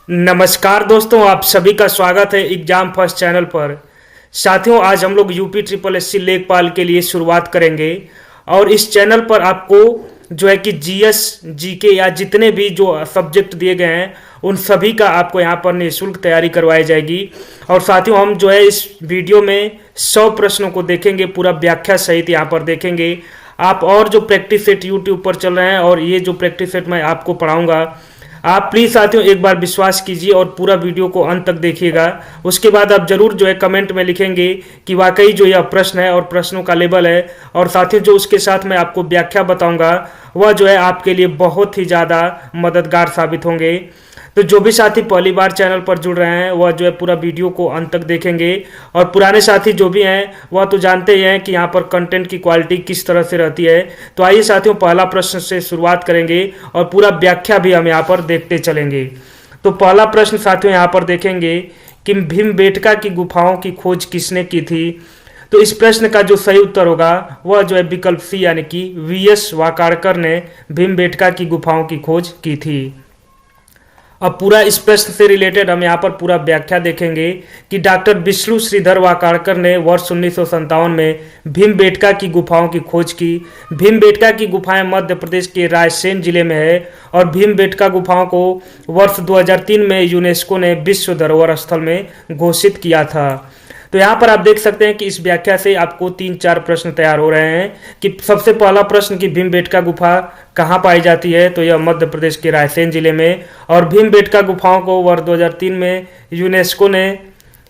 नमस्कार दोस्तों, आप सभी का स्वागत है एग्जाम फर्स्ट चैनल पर। साथियों, आज हम लोग यूपी ट्रिपल एससी लेखपाल के लिए शुरुआत करेंगे और इस चैनल पर आपको जो है कि जीएस जीके या जितने भी जो सब्जेक्ट दिए गए हैं उन सभी का आपको यहाँ पर निःशुल्क तैयारी करवाई जाएगी। और साथियों, हम जो है इस वीडियो में 100 प्रश्नों को देखेंगे, पूरा व्याख्या सहित यहाँ पर देखेंगे। आप और जो प्रैक्टिस सेट यूट्यूब पर चल रहे हैं और ये जो प्रैक्टिस सेट मैं आपको पढ़ाऊंगा, आप प्लीज़ साथियों एक बार विश्वास कीजिए और पूरा वीडियो को अंत तक देखिएगा। उसके बाद आप जरूर जो है कमेंट में लिखेंगे कि वाकई जो यह प्रश्न है और प्रश्नों का लेवल है। और साथियों, जो उसके साथ मैं आपको व्याख्या बताऊंगा वह जो है आपके लिए बहुत ही ज़्यादा मददगार साबित होंगे। तो जो भी साथी पहली बार चैनल पर जुड़ रहे हैं वह जो है पूरा वीडियो को अंत तक देखेंगे। और पुराने साथी जो भी हैं वह तो जानते ही हैं कि यहाँ पर कंटेंट की क्वालिटी किस तरह से रहती है। तो आइए साथियों, पहला प्रश्न से शुरुआत करेंगे और पूरा व्याख्या भी हम यहाँ पर देखते चलेंगे। तो पहला प्रश्न साथियों यहाँ पर देखेंगे कि भीमबेटका की गुफाओं की खोज किसने की थी। तो इस प्रश्न का जो सही उत्तर होगा वह जो है विकल्प सी यानी कि वीएस वाकाड़कर ने भीमबेटका की गुफाओं की खोज की थी। अब पूरा इस प्रश्न से रिलेटेड हम यहाँ पर पूरा व्याख्या देखेंगे कि डॉक्टर विष्णु श्रीधर वाकाड़कर ने वर्ष 1957 में भीमबेटका की गुफाओं की खोज की। भीमबेटका की गुफाएं मध्य प्रदेश के रायसेन जिले में है और भीमबेटका गुफाओं को वर्ष 2003 में यूनेस्को ने विश्व धरोहर स्थल में घोषित किया था। तो यहाँ पर आप देख सकते हैं कि इस व्याख्या से आपको 3-4 प्रश्न तैयार हो रहे हैं कि सबसे पहला प्रश्न कि भीमबेटका गुफा कहाँ पाई जाती है, तो यह मध्य प्रदेश के रायसेन जिले में। और भीमबेटका गुफाओं को वर्ष 2003 में यूनेस्को ने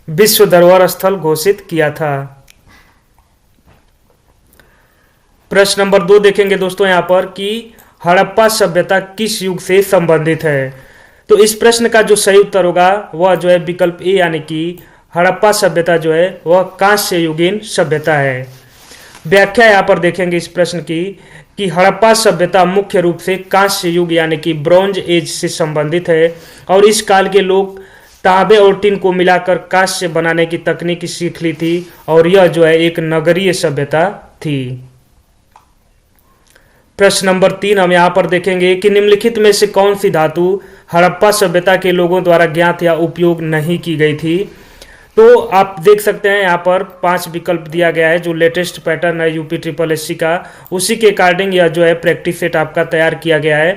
विश्व धरोहर स्थल घोषित किया था। प्रश्न नंबर 2 देखेंगे दोस्तों यहाँ पर कि हड़प्पा सभ्यता किस युग से संबंधित है। तो इस प्रश्न का जो सही उत्तर होगा वह जो है विकल्प ए यानी कि हड़प्पा सभ्यता जो है वह कांस्य युगीन सभ्यता है। व्याख्या यहाँ पर देखेंगे इस प्रश्न की कि हड़प्पा सभ्यता मुख्य रूप से कांस्य युग यानी कि ब्रॉन्ज एज से संबंधित है और इस काल के लोग तांबे और टिन को मिलाकर कांस्य बनाने की तकनीक सीख ली थी और यह जो है एक नगरीय सभ्यता थी। प्रश्न नंबर 3 हम यहाँ पर देखेंगे कि निम्नलिखित में से कौन सी धातु हड़प्पा सभ्यता के लोगों द्वारा ज्ञात या उपयोग नहीं की गई थी। तो आप देख सकते हैं यहाँ पर 5 विकल्प दिया गया है। जो लेटेस्ट पैटर्न है यूपी ट्रिपल एससी का, उसी के अकॉर्डिंग यह जो है प्रैक्टिस सेट आपका तैयार किया गया है।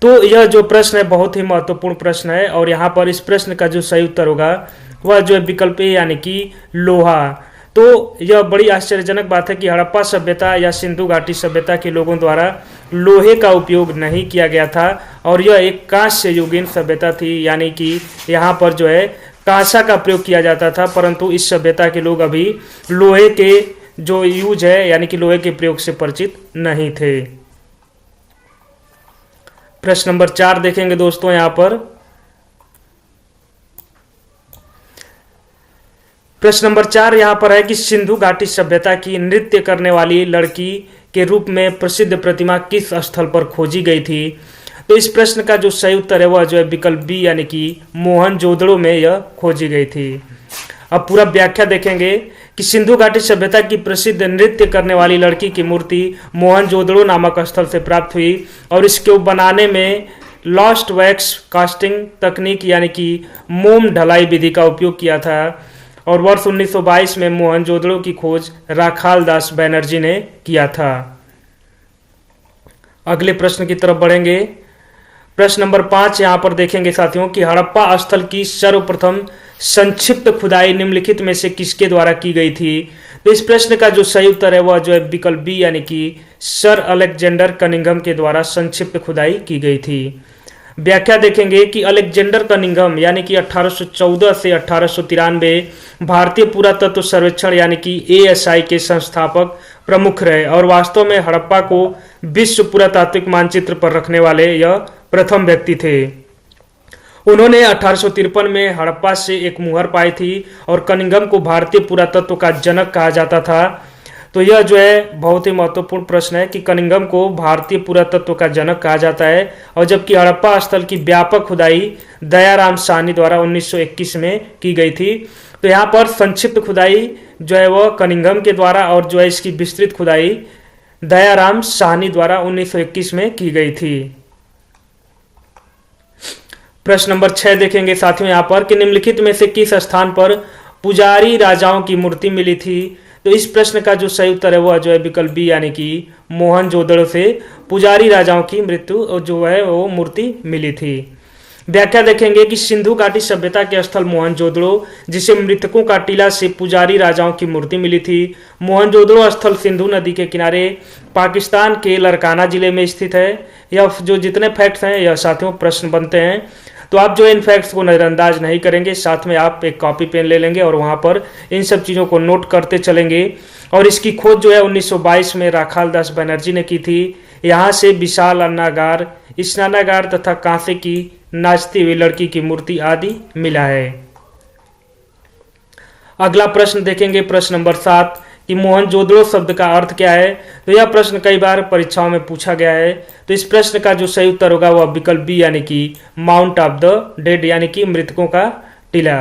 तो यह जो प्रश्न है बहुत ही महत्वपूर्ण प्रश्न है और यहाँ पर इस प्रश्न का जो सही उत्तर होगा वह जो है विकल्प ए यानी कि लोहा। तो यह बड़ी आश्चर्यजनक बात है कि हड़प्पा सभ्यता या सिंधु घाटी सभ्यता के लोगों द्वारा लोहे का उपयोग नहीं किया गया था और यह एक कांस्य युगीन सभ्यता थी, यानी कि यहाँ पर जो है कांसा का प्रयोग किया जाता था, परंतु इस सभ्यता के लोग अभी लोहे के जो यूज है यानी कि लोहे के प्रयोग से परिचित नहीं थे। प्रश्न नंबर 4 देखेंगे दोस्तों यहाँ पर। प्रश्न नंबर 4 यहाँ पर है कि सिंधु घाटी सभ्यता की नृत्य करने वाली लड़की के रूप में प्रसिद्ध प्रतिमा किस स्थल पर खोजी गई थी। तो इस प्रश्न का जो सही उत्तर है वह जो है विकल्प बी यानी कि मोहनजोदड़ो में यह खोजी गई थी। अब पूरा व्याख्या देखेंगे कि सिंधु घाटी सभ्यता की प्रसिद्ध नृत्य करने वाली लड़की की मूर्ति मोहनजोदड़ो नामक स्थल से प्राप्त हुई और इसको बनाने में लॉस्ट वैक्स कास्टिंग तकनीक यानी कि मोम ढलाई विधि का उपयोग किया था और वर्ष 1922 में मोहनजोदड़ो की खोज राखाल दास बैनर्जी ने किया था। अगले प्रश्न की तरफ बढ़ेंगे। प्रश्न नंबर 5 यहाँ पर देखेंगे साथियों कि हड़प्पा स्थल की सर्वप्रथम संक्षिप्त खुदाई निम्नलिखित में से किसके द्वारा की गई थी। तो इस प्रश्न का जो सही उत्तर है वह जो है विकल्प बी यानी कि सर अलेक्जेंडर कनिंघम के द्वारा संक्षिप्त खुदाई की गई थी। व्याख्या देखेंगे कि अलेक्जेंडर कनिंघम यानी कि 1814 से 1893 भारतीय पुरातत्व सर्वेक्षण यानी कि एएसआई के संस्थापक प्रमुख रहे और वास्तव में हड़प्पा को विश्व पुरातात्विक मानचित्र पर रखने वाले यह प्रथम व्यक्ति थे। उन्होंने 1853 में हड़प्पा से एक मुहर पाई थी और कनिंघम को भारतीय पुरातत्व का जनक कहा जाता था। तो यह जो है बहुत ही महत्वपूर्ण प्रश्न है कि कनिंघम को भारतीय पुरातत्व का जनक कहा जाता है और जबकि हड़प्पा स्थल की व्यापक खुदाई दयाराम साहनी द्वारा 1921 में की गई थी। तो यहाँ पर संक्षिप्त खुदाई जो है वह कनिंघम के द्वारा और जो है इसकी विस्तृत खुदाई दयाराम साहनी द्वारा 1921 में की गई थी। प्रश्न नंबर 6 देखेंगे साथियों यहाँ पर कि निम्नलिखित में से किस स्थान पर पुजारी राजाओं की मूर्ति मिली थी। तो इस प्रश्न का जो सही उत्तर है वो जो है विकल्प बी यानी कि मोहनजोदड़ो से पुजारी राजाओं की मृत्यु जो है वो मूर्ति मिली थी। व्याख्या देखेंगे कि सिंधु घाटी सभ्यता के स्थल मोहनजोदड़ो, जिसे मृतकों का टीला से पुजारी राजाओं की मूर्ति मिली थी। मोहनजोदड़ो स्थल सिंधु नदी के किनारे पाकिस्तान के लरकाना जिले में स्थित है। यह जो जितने फैक्ट्स हैं यह साथियों प्रश्न बनते हैं, तो आप जो इन फैक्ट्स को नज़रअंदाज नहीं करेंगे, साथ में आप एक कॉपी पेन ले लेंगे और वहाँ पर इन सब चीज़ों को नोट करते चलेंगे। और इसकी खोज जो है 1922 में राखाल दास बनर्जी ने की थी। यहाँ से विशाल अन्नागार, स्नानागार तथा कांसे की नाचती हुई लड़की की मूर्ति आदि मिला है। अगला प्रश्न देखेंगे प्रश्न नंबर 7 कि मोहनजोदड़ो शब्द का अर्थ क्या है। तो यह प्रश्न कई बार परीक्षाओं में पूछा गया है। तो इस प्रश्न का जो सही उत्तर होगा वह विकल्प बी यानी कि माउंट ऑफ द डेड यानी कि मृतकों का टीला।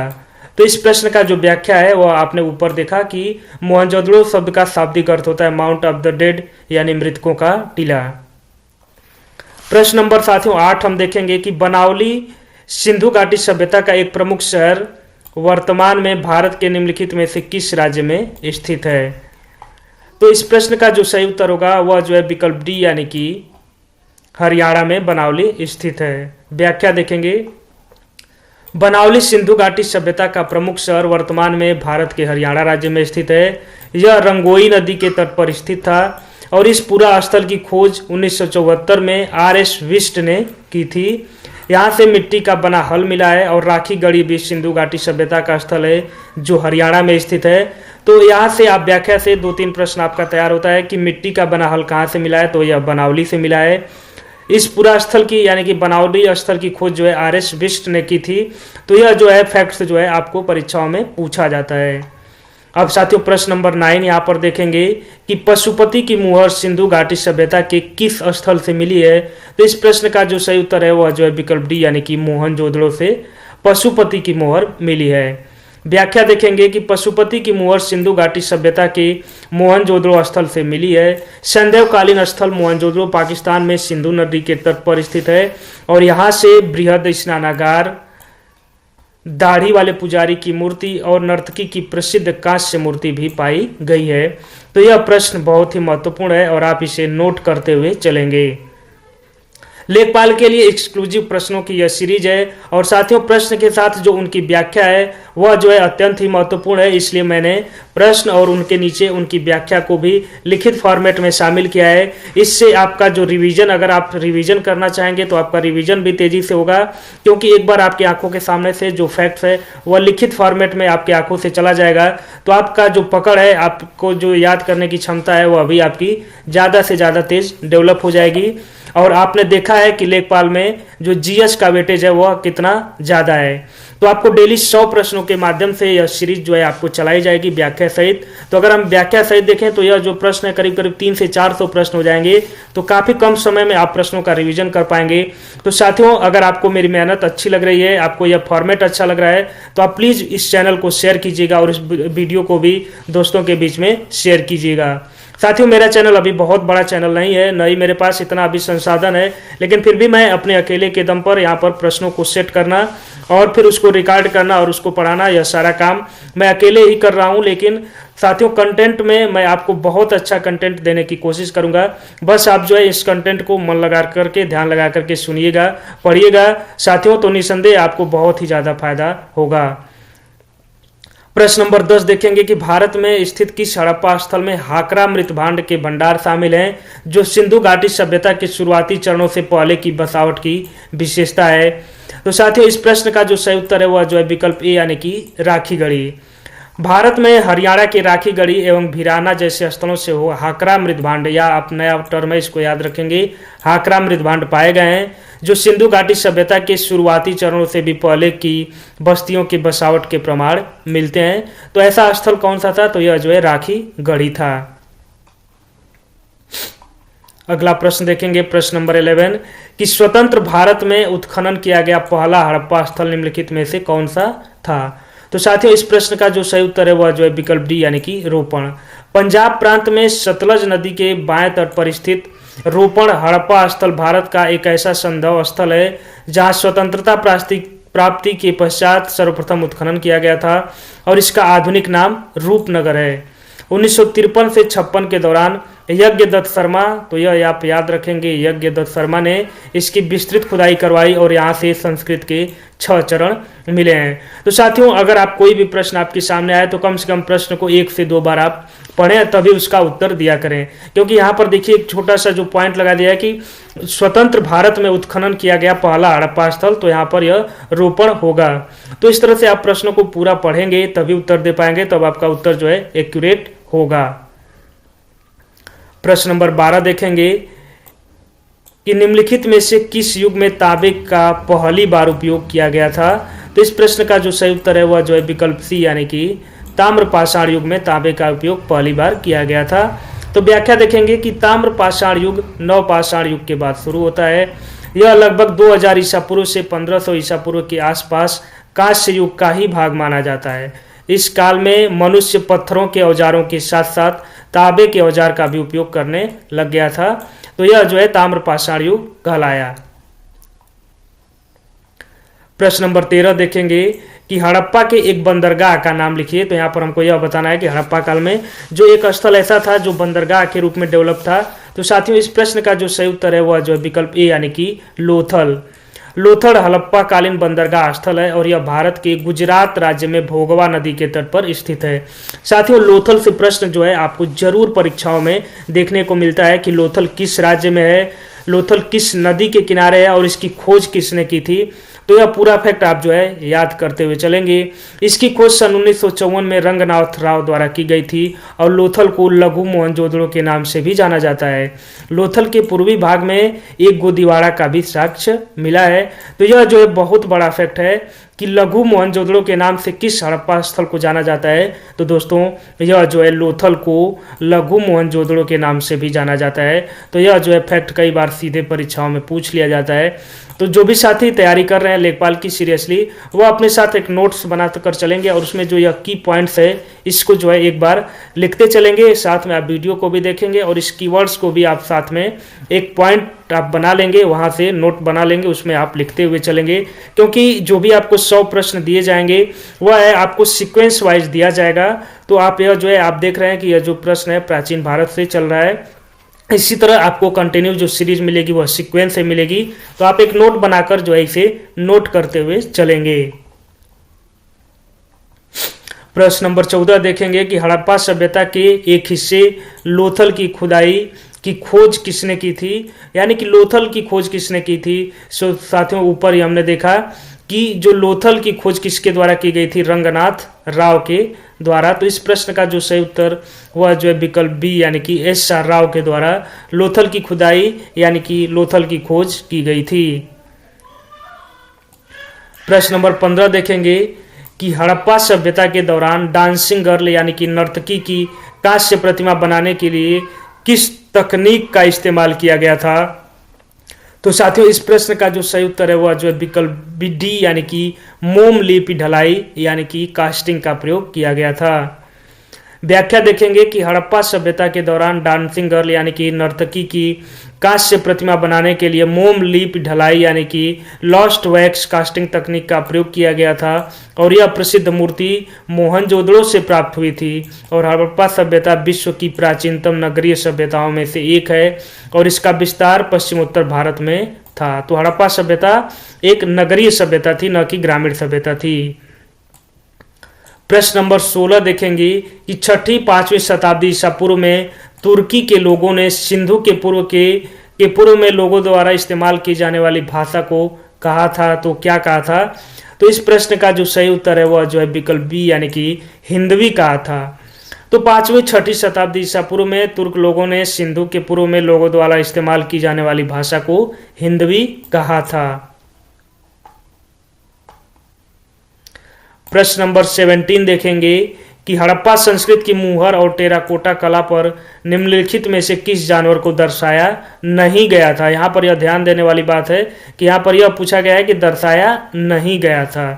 तो इस प्रश्न का जो व्याख्या है वह आपने ऊपर देखा कि मोहनजोदड़ो शब्द का शाब्दिक अर्थ होता है माउंट ऑफ द डेड यानी मृतकों का टीला। प्रश्न नंबर साथियों 8 हम देखेंगे कि बनावली सिंधु घाटी सभ्यता का एक प्रमुख शहर वर्तमान में भारत के निम्नलिखित में से किस राज्य में स्थित है। तो इस प्रश्न का जो सही उत्तर होगा वह जो है विकल्प डी यानी कि हरियाणा में बनावली स्थित है। व्याख्या देखेंगे, बनावली सिंधु घाटी सभ्यता का प्रमुख शहर वर्तमान में भारत के हरियाणा राज्य में स्थित है। यह रंगोई नदी के तट पर स्थित था और इस पूरा स्थल की खोज 1974 में आर.एस. विस्ट ने की थी। यहाँ से मिट्टी का बना हल मिला है और राखी गढ़ी भी सिंधु घाटी सभ्यता का स्थल है जो हरियाणा में स्थित है। तो यहाँ से आप व्याख्या से 2-3 प्रश्न आपका तैयार होता है कि मिट्टी का बना हल कहाँ से मिला है, तो यह बनावली से मिला है। इस पूरा स्थल की यानी कि बनावली स्थल की खोज जो है आर.एस. विस्ट ने की थी। तो यह जो है फैक्ट्स जो है आपको परीक्षाओं में पूछा जाता है। अब साथियों प्रश्न नंबर 9 यहाँ पर देखेंगे कि पशुपति की मुहर सिंधु घाटी सभ्यता के किस स्थल से मिली है। तो इस प्रश्न का जो सही उत्तर है वह जो है विकल्प डी यानी कि मोहनजोदड़ो से पशुपति की मुहर मिली है। व्याख्या देखेंगे कि पशुपति की मुहर सिंधु घाटी सभ्यता के मोहनजोदड़ो स्थल से मिली है। संदैवकालीन स्थल मोहनजोदड़ो पाकिस्तान में सिंधु नदी के तट पर स्थित है और यहाँ से बृहद स्नानागार, दाढ़ी वाले पुजारी की मूर्ति और नर्तकी की प्रसिद्ध कांस्य मूर्ति भी पाई गई है। तो यह प्रश्न बहुत ही महत्वपूर्ण है और आप इसे नोट करते हुए चलेंगे। लेखपाल के लिए एक्सक्लूसिव प्रश्नों की यह सीरीज है और साथियों प्रश्न के साथ जो उनकी व्याख्या है वह जो है अत्यंत ही महत्वपूर्ण है, इसलिए मैंने प्रश्न और उनके नीचे उनकी व्याख्या को भी लिखित फॉर्मेट में शामिल किया है। इससे आपका जो रिवीजन, अगर आप रिवीजन करना चाहेंगे तो आपका रिवीजन भी तेजी से होगा, क्योंकि एक बार आपकी आंखों के सामने से जो फैक्ट्स है वह लिखित फॉर्मेट में आपकी आंखों से चला जाएगा। तो आपका जो पकड़ है, आपको जो याद करने की क्षमता है वह भी आपकी ज़्यादा से ज़्यादा तेज डेवलप हो जाएगी। और आपने देखा है कि लेखपाल में जो जीएस का वेटेज है वह कितना ज़्यादा है। तो आपको डेली 100 प्रश्नों के माध्यम से यह सीरीज जो है आपको चलाई जाएगी व्याख्या सहित। तो अगर हम व्याख्या सहित देखें तो यह जो प्रश्न है करीब करीब 300 से 400 प्रश्न हो जाएंगे। तो काफ़ी कम समय में आप प्रश्नों का रिवीजन कर पाएंगे। तो साथियों अगर आपको मेरी मेहनत अच्छी लग रही है, आपको यह फॉर्मेट अच्छा लग रहा है, तो आप प्लीज़ इस चैनल को शेयर कीजिएगा और इस वीडियो को भी दोस्तों के बीच में शेयर कीजिएगा। साथियों मेरा चैनल अभी बहुत बड़ा चैनल नहीं है, न ही मेरे पास इतना अभी संसाधन है, लेकिन फिर भी मैं अपने अकेले के दम पर यहाँ पर प्रश्नों को सेट करना और फिर उसको रिकॉर्ड करना और उसको पढ़ाना, यह सारा काम मैं अकेले ही कर रहा हूँ। लेकिन साथियों कंटेंट में मैं आपको बहुत अच्छा कंटेंट देने की कोशिश करूँगा। बस आप जो है इस कंटेंट को मन लगा करके, ध्यान लगा करके सुनिएगा, पढ़िएगा साथियों, तो निसंदेह आपको बहुत ही ज़्यादा फायदा होगा। प्रश्न नंबर 10 देखेंगे कि भारत में स्थित किस हड़प्पा स्थल में हाकरा मृत भांड के भंडार शामिल हैं, जो सिंधु घाटी सभ्यता के शुरुआती चरणों से पहले की बसावट की विशेषता है। तो साथियों इस प्रश्न का जो सही उत्तर है वह जो है विकल्प ए यानी कि राखी गढ़ी। भारत में हरियाणा के राखी गढ़ी एवं भिराना जैसे स्थलों से हो हाकरा मृत भांड, या आप नया टर्म है इसको याद रखेंगे, हाकरा मृत भांड पाए गए हैं, जो सिंधु घाटी सभ्यता के शुरुआती चरणों से भी पहले की बस्तियों की बसावट के प्रमाण मिलते हैं। तो ऐसा स्थल कौन सा था, तो यह जो है राखी गढ़ी था। अगला प्रश्न देखेंगे प्रश्न नंबर 11 कि स्वतंत्र भारत में उत्खनन किया गया पहला हड़प्पा स्थल निम्नलिखित में से कौन सा था। तो साथियों इस प्रश्न का जो सही उत्तर है वह जो है विकल्प डी यानी कि रोपण। पंजाब प्रांत में सतलज नदी के बाएं तट पर स्थित रोपण हड़प्पा स्थल भारत का एक ऐसा संदव स्थल है जहां स्वतंत्रता प्राप्ति के पश्चात सर्वप्रथम उत्खनन किया गया था और इसका आधुनिक नाम रूपनगर है। 1953 से 56 के दौरान यज्ञदत्त शर्मा, तो यह आप याद रखेंगे, यज्ञदत्त शर्मा ने इसकी विस्तृत खुदाई करवाई और यहाँ से संस्कृत के 6 चरण मिले हैं। तो साथियों, अगर आप कोई भी प्रश्न आपके सामने आए तो कम से कम प्रश्न को 1 से 2 बार आप पढ़ें, तभी उसका उत्तर दिया करें। क्योंकि यहाँ पर देखिए एक छोटा सा जो पॉइंट लगा दिया है कि स्वतंत्र भारत में उत्खनन किया गया पहला हड़प्पा स्थल, तो यहाँ पर यह रोपण होगा। तो इस तरह से आप प्रश्नों को पूरा पढ़ेंगे तभी उत्तर दे पाएंगे, तब आपका उत्तर जो है एक्यूरेट होगा। प्रश्न नंबर 12 देखेंगे कि निम्नलिखित में से किस युग में तांबे का पहली बार उपयोग किया गया था। तो इस प्रश्न का जो सही उत्तर है वह जो है विकल्प सी, यानी कि ताम्रपाषाण युग में तांबे का उपयोग पहली बार किया गया था। तो व्याख्या देखेंगे कि ताम्रपाषाण युग नवपाषाण युग के बाद शुरू होता है। यह लगभग 2000 ईसा पूर्व से 1500 ईसा पूर्व के आसपास कांस्य युग का ही भाग माना जाता है। इस काल में मनुष्य पत्थरों के औजारों के साथ साथ तांबे के औजार का भी उपयोग करने लग गया था। तो यह जो है ताम्रपाषाण युग कहलाया। प्रश्न नंबर 13 देखेंगे कि हड़प्पा के एक बंदरगाह का नाम लिखिए। तो यहाँ पर हमको यह बताना है कि हड़प्पा काल में जो एक स्थल ऐसा था जो बंदरगाह के रूप में डेवलप था। तो साथियों, इस प्रश्न का जो सही उत्तर है वह जो है विकल्प ए, यानी कि लोथल। लोथल हड़प्पा कालीन बंदरगाह स्थल है और यह भारत के गुजरात राज्य में भोगवा नदी के तट पर स्थित है। साथियों, लोथल से प्रश्न जो है आपको जरूर परीक्षाओं में देखने को मिलता है कि लोथल किस राज्य में है, लोथल किस नदी के किनारे है और इसकी खोज किसने की थी। तो यह पूरा फैक्ट आप जो है याद करते हुए चलेंगे। इसकी खोज सन 1954 में रंगनाथ राव द्वारा की गई थी और लोथल को लघु मोहनजोदड़ो के नाम से भी जाना जाता है। लोथल के पूर्वी भाग में एक गोदीवाड़ा का भी साक्ष्य मिला है। तो यह जो है बहुत बड़ा फैक्ट है कि लघु मोहनजोदड़ो के नाम से किस हड़प्पा स्थल को जाना जाता है। तो दोस्तों, यह जो है लोथल को लघु मोहनजोदड़ो के नाम से भी जाना जाता है। तो यह जो है फैक्ट कई बार सीधे परीक्षाओं में पूछ लिया जाता है। तो जो भी साथी तैयारी कर रहे हैं लेखपाल की सीरियसली, वो अपने साथ एक नोट्स बना कर चलेंगे और उसमें जो यह की पॉइंट्स है इसको जो है एक बार लिखते चलेंगे। साथ में आप वीडियो को भी देखेंगे और इस कीवर्ड्स को भी आप साथ में एक पॉइंट आप बना लेंगे, वहाँ से नोट बना लेंगे, उसमें आप लिखते हुए चलेंगे। क्योंकि जो भी आपको 100 प्रश्न दिए जाएंगे वह है आपको सीक्वेंस वाइज दिया जाएगा। तो आप यह जो है आप देख रहे हैं कि यह जो प्रश्न है प्राचीन भारत से चल रहा है। इसी तरह आपको कंटिन्यू जो सीरीज मिलेगी वह सीक्वेंस से मिलेगी। तो आप एक नोट बनाकर जो है इसे नोट करते हुए चलेंगे। प्रश्न नंबर 14 देखेंगे कि हड़प्पा सभ्यता के एक हिस्से लोथल की खुदाई की खोज किसने की थी, यानी कि लोथल की खोज किसने की थी। सो साथियों, ऊपर ही हमने देखा कि जो लोथल की खोज किसके द्वारा की गई थी, रंगनाथ राव के द्वारा। तो इस प्रश्न का जो सही उत्तर वह जो है विकल्प बी, यानी कि एस.आर. राव के द्वारा लोथल की खुदाई यानी कि लोथल की खोज की गई थी। प्रश्न नंबर 15 देखेंगे कि हड़प्पा सभ्यता के दौरान डांसिंग गर्ल यानी कि नर्तकी की कांस्य प्रतिमा बनाने के लिए किस तकनीक का इस्तेमाल किया गया था। तो साथियों, इस प्रश्न का जो सही उत्तर है वह जो है विकल्प डी, यानी कि मोम लिपि ढलाई यानी कि कास्टिंग का प्रयोग किया गया था। व्याख्या देखेंगे कि हड़प्पा सभ्यता के दौरान डांसिंग गर्ल यानी कि नर्तकी की कांस्य प्रतिमा बनाने के लिए मोम लीप ढलाई यानी कि लॉस्ट वैक्स कास्टिंग तकनीक का प्रयोग किया गया था और यह प्रसिद्ध मूर्ति मोहनजोदड़ो से प्राप्त हुई थी। और हड़प्पा सभ्यता विश्व की प्राचीनतम नगरीय सभ्यताओं में से एक है और इसका विस्तार पश्चिमोत्तर भारत में था। तो हड़प्पा सभ्यता एक नगरीय सभ्यता थी, न कि ग्रामीण सभ्यता थी। प्रश्न नंबर 16 देखेंगे कि 6वीं-5वीं शताब्दी ईसा पूर्व में तुर्की के लोगों ने सिंधु के पूर्व में लोगों द्वारा इस्तेमाल की जाने वाली भाषा को कहा था। तो क्या कहा था। तो इस प्रश्न का जो सही उत्तर है वह जो है विकल्प बी, यानी कि हिंदवी कहा था। तो 5वीं-6वीं शताब्दी ईसा पूर्व में तुर्क लोगों ने सिंधु के पूर्व में लोगों द्वारा इस्तेमाल की जाने वाली भाषा को हिंदवी कहा था। प्रश्न नंबर 17 देखेंगे कि हड़प्पा संस्कृत की मुहर और टेराकोटा कला पर निम्नलिखित में से किस जानवर को दर्शाया नहीं गया था। यहाँ पर यह ध्यान देने वाली बात है कि यहाँ पर यह पूछा गया है कि दर्शाया नहीं गया था।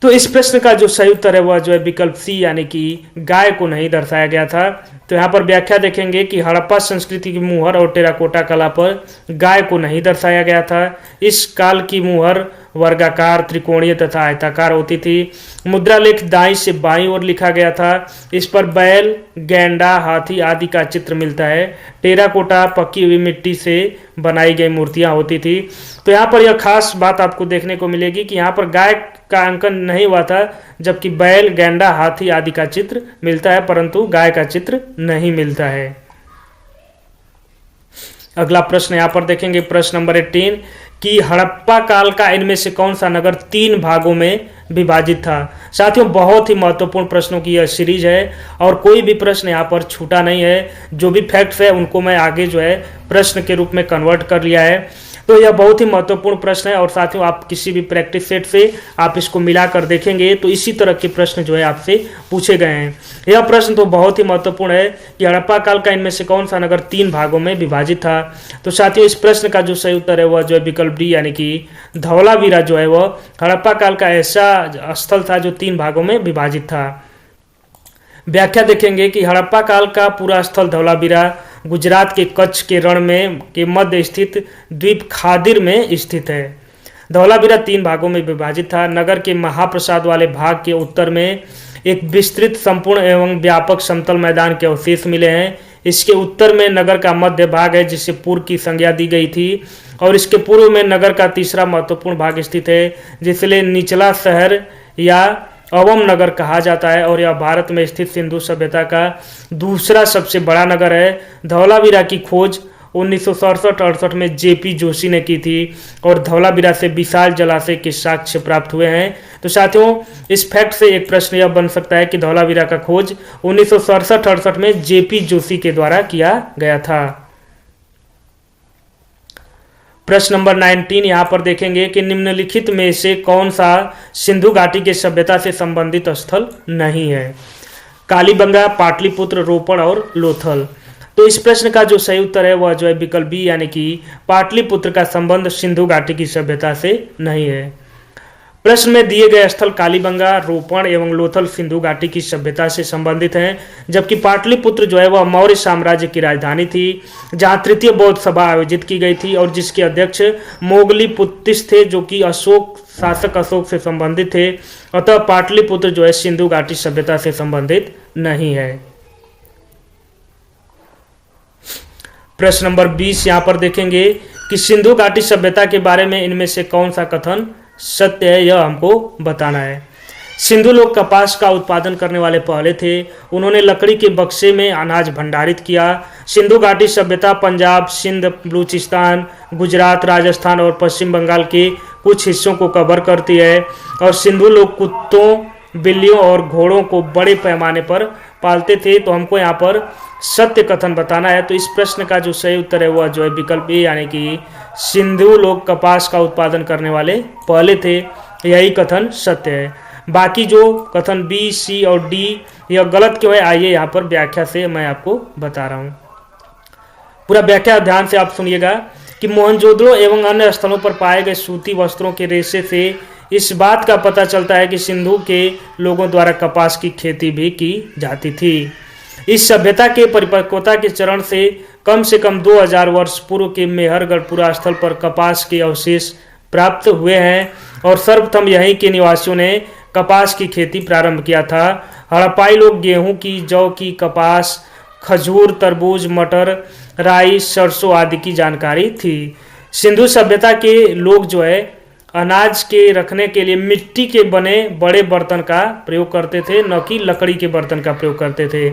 तो इस प्रश्न का जो सही उत्तर है वह जो है विकल्प सी यानी कि गाय को नहीं दर्शाया गया था। तो यहाँ पर व्याख्या देखेंगे कि हड़प्पा संस्कृति की मुहर और टेराकोटा कला पर गाय को नहीं दर्शाया गया था। इस काल की मुहर वर्गाकार, त्रिकोणीय तथा आयताकार होती थी। मुद्रा लेख दाईं से बाईं ओर लिखा गया था। इस पर बैल, गैंडा, हाथी आदि का चित्र मिलता है। टेराकोटा पकी हुई मिट्टी से बनाई गई मूर्तियां होती थी। तो यहाँ पर यह खास बात आपको देखने को मिलेगी कि यहाँ पर गाय का अंकन नहीं हुआ था, जबकि बैल, गैंडा, हाथी आदि का चित्र मिलता है, परंतु गाय का चित्र नहीं मिलता है। अगला प्रश्न यहाँ पर देखेंगे, प्रश्न नंबर 18 कि हड़प्पा काल का इनमें से कौन सा नगर 3 भागों में विभाजित था। साथियों, बहुत ही महत्वपूर्ण प्रश्नों की यह सीरीज है और कोई भी प्रश्न यहाँ पर छूटा नहीं है। जो भी फैक्ट्स है उनको मैं आगे जो है प्रश्न के रूप में कन्वर्ट कर लिया है। तो यह बहुत ही महत्वपूर्ण प्रश्न है और साथियों आप किसी भी प्रैक्टिस सेट से आप इसको मिलाकर देखेंगे तो इसी तरह के प्रश्न जो है आपसे पूछे गए हैं। यह प्रश्न तो बहुत ही महत्वपूर्ण है कि हड़प्पा काल का इनमें से कौन सा नगर 3 भागों में विभाजित था। तो साथियों इस प्रश्न का जो सही उत्तर है वह जो है विकल्प डी यानी कि धौलावीरा जो है वह हड़प्पा काल का ऐसा स्थल था जो 3 भागों में विभाजित था। व्याख्या देखेंगे कि हड़प्पा काल का पूरा स्थल धौलावीरा गुजरात के कच्छ के रण में के मध्य स्थित द्वीप खादिर में स्थित है। धौलावीरा 3 भागों में विभाजित था। नगर के महाप्रसाद वाले भाग के उत्तर में एक विस्तृत, संपूर्ण एवं व्यापक समतल मैदान के अवशेष मिले हैं। इसके उत्तर में नगर का मध्य भाग है जिसे पूर्व की संज्ञा दी गई थी और इसके पूर्व में नगर का तीसरा महत्वपूर्ण भाग स्थित है जिसलिए निचला शहर या अवम नगर कहा जाता है और यह भारत में स्थित सिंधु सभ्यता का दूसरा सबसे बड़ा नगर है। धौलावीरा की खोज 1967-68 में जेपी जोशी ने की थी और धौलावीरा से विशाल जलाशय के साक्ष्य प्राप्त हुए हैं। तो साथियों इस फैक्ट से एक प्रश्न यह बन सकता है कि धौलावीरा का खोज 1967-68 में जेपी जोशी के द्वारा किया गया था। प्रश्न नंबर 19 यहाँ पर देखेंगे कि निम्नलिखित में से कौन सा सिंधु घाटी के सभ्यता से संबंधित स्थल नहीं है। कालीबंगा, पाटलिपुत्र, रोपड़ और लोथल। तो इस प्रश्न का जो सही उत्तर है वह जो है विकल्प बी यानी कि पाटलिपुत्र का संबंध सिंधु घाटी की सभ्यता से नहीं है। प्रश्न में दिए गए स्थल कालीबंगा, रोपण एवं लोथल सिंधु घाटी की सभ्यता से संबंधित हैं, जबकि पाटलिपुत्र जो है वह मौर्य साम्राज्य की राजधानी थी जहां तृतीय बौद्ध सभा आयोजित की गई थी और जिसके अध्यक्ष मोगलीपुत्तिस थे जो कि शासक अशोक से संबंधित थे। अतः पाटलिपुत्र जो है सिंधु घाटी सभ्यता से संबंधित नहीं है। प्रश्न नंबर 20 यहाँ पर देखेंगे कि सिंधु घाटी सभ्यता के बारे में इनमें से कौन सा कथन सत्य है, यह हमको बताना है। सिंधु लोग कपास का उत्पादन करने वाले पहले थे। उन्होंने लकड़ी के बक्से में अनाज भंडारित किया। सिंधु घाटी सभ्यता पंजाब, सिंध, बलूचिस्तान, गुजरात, राजस्थान और पश्चिम बंगाल के कुछ हिस्सों को कवर करती है और सिंधु लोग कुत्तों, बिल्लियों और घोड़ों को बड़े पैमाने पर पालते थे। तो हमको यहाँ पर सत्य कथन बताना है। तो इस प्रश्न का जो सही उत्तर है वह जो है विकल्प ए यानी कि सिंधु लोग कपास का उत्पादन करने वाले पहले थे, यही कथन सत्य है। बाकी जो कथन बी, सी और डी यह गलत क्यों है, आइए यहाँ पर व्याख्या से मैं आपको बता रहा हूँ। पूरा व्याख्या ध्यान से आप सुनिएगा कि मोहनजोदड़ो एवं अन्य स्थलों पर पाए गए सूती वस्त्रों के रेशे से इस बात का पता चलता है कि सिंधु के लोगों द्वारा कपास की खेती भी की जाती थी। इस सभ्यता के परिपक्वता के चरण से कम 2000 वर्ष पूर्व के मेहरगढ़पुरा स्थल पर कपास के अवशेष प्राप्त हुए हैं और सर्वप्रथम यहीं के निवासियों ने कपास की खेती प्रारंभ किया था। हड़प्पाई लोग गेहूं की, जौ की, कपास, खजूर, तरबूज, मटर, राई, सरसों आदि की जानकारी थी। सिंधु सभ्यता के लोग जो है अनाज के रखने के लिए मिट्टी के बने बड़े बर्तन का प्रयोग करते थे, न कि लकड़ी के बर्तन का प्रयोग करते थे।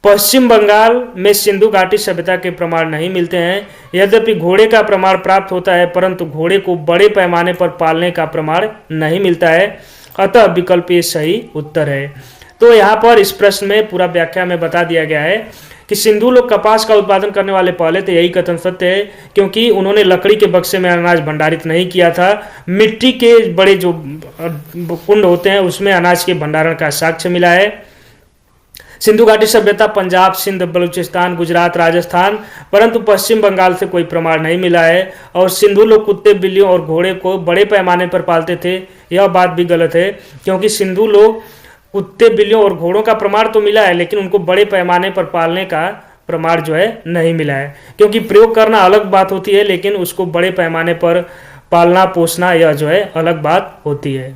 पश्चिम बंगाल में सिंधु घाटी सभ्यता के प्रमाण नहीं मिलते हैं। यद्यपि घोड़े का प्रमाण प्राप्त होता है परंतु घोड़े को बड़े पैमाने पर पालने का प्रमाण नहीं मिलता है। अतः विकल्प ए सही उत्तर है। तो यहाँ पर इस प्रश्न में पूरा व्याख्या में बता दिया गया है कि सिंधु लोग कपास का उत्पादन करने वाले पहले थे, यही कथन सत्य है क्योंकि उन्होंने लकड़ी के बक्से में अनाज भंडारित नहीं किया था। मिट्टी के बड़े जो कुंड होते हैं उसमें अनाज के भंडारण का साक्ष्य मिला है। सिंधु घाटी सभ्यता पंजाब, सिंध, बलूचिस्तान, गुजरात, राजस्थान, परंतु पश्चिम बंगाल से कोई प्रमाण नहीं मिला है। और सिंधु लोग कुत्ते, बिल्लियों और घोड़े को बड़े पैमाने पर पालते थे, यह बात भी गलत है, क्योंकि सिंधु लोग कुत्ते, बिल्लियों और घोड़ों का प्रमाण तो मिला है, लेकिन उनको बड़े पैमाने पर पालने का प्रमाण जो है नहीं मिला है। क्योंकि प्रयोग करना अलग बात होती है, लेकिन उसको बड़े पैमाने पर पालना पोसना यह जो है अलग बात होती है।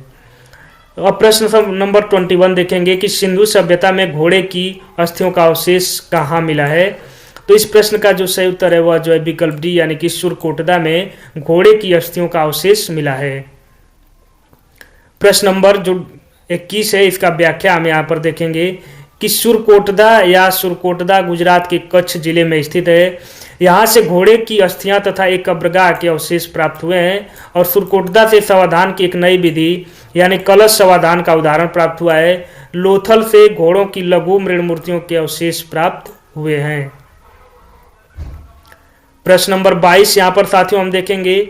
अब प्रश्न नंबर 21 देखेंगे कि सिंधु सभ्यता में घोड़े की अस्थियों का अवशेष कहाँ मिला है। तो इस प्रश्न का जो सही उत्तर है वह जो है विकल्प डी यानी कि सुरकोटदा में घोड़े की अस्थियों का अवशेष मिला है। प्रश्न नंबर जो 21 है इसका व्याख्या हम यहाँ पर देखेंगे कि सुरकोटदा या सुरकोटदा गुजरात के कच्छ जिले में स्थित है। यहाँ से घोड़े की अस्थियां तथा एक कब्रगाह के अवशेष प्राप्त हुए हैं। और सुरकोटदा से समाधान की एक नई विधि यानी कलश समाधान का उदाहरण प्राप्त हुआ है। लोथल से घोड़ों की लघु मृण मूर्तियों के अवशेष प्राप्त हुए हैं। प्रश्न नंबर 22 यहाँ पर साथियों हम देखेंगे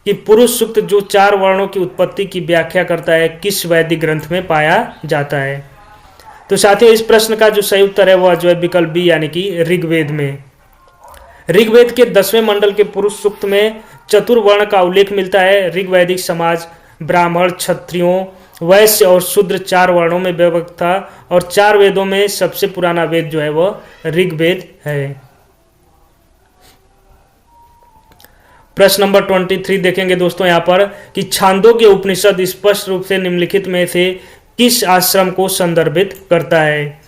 कि पुरुष सूक्त जो 4 वर्णों की उत्पत्ति की व्याख्या करता है किस वैदिक ग्रंथ में पाया जाता है। तो साथियों इस प्रश्न का जो सही उत्तर है वह जो है विकल्प बी यानी कि ऋग्वेद में। ऋग्वेद के 10वें मंडल के पुरुष सूक्त में चतुर्वर्ण का उल्लेख मिलता है। ऋग्वैदिक समाज ब्राह्मण, क्षत्रियों, वैश्य और शूद्र 4 वर्णों में विभक्त था और 4 वेदों में सबसे पुराना वेद जो है वह ऋग्वेद है। प्रश्न नंबर 23 देखेंगे दोस्तों यहाँ पर कि छांदोग्य उपनिषद स्पष्ट रूप से निम्नलिखित में से किस आश्रम को संदर्भित करता है।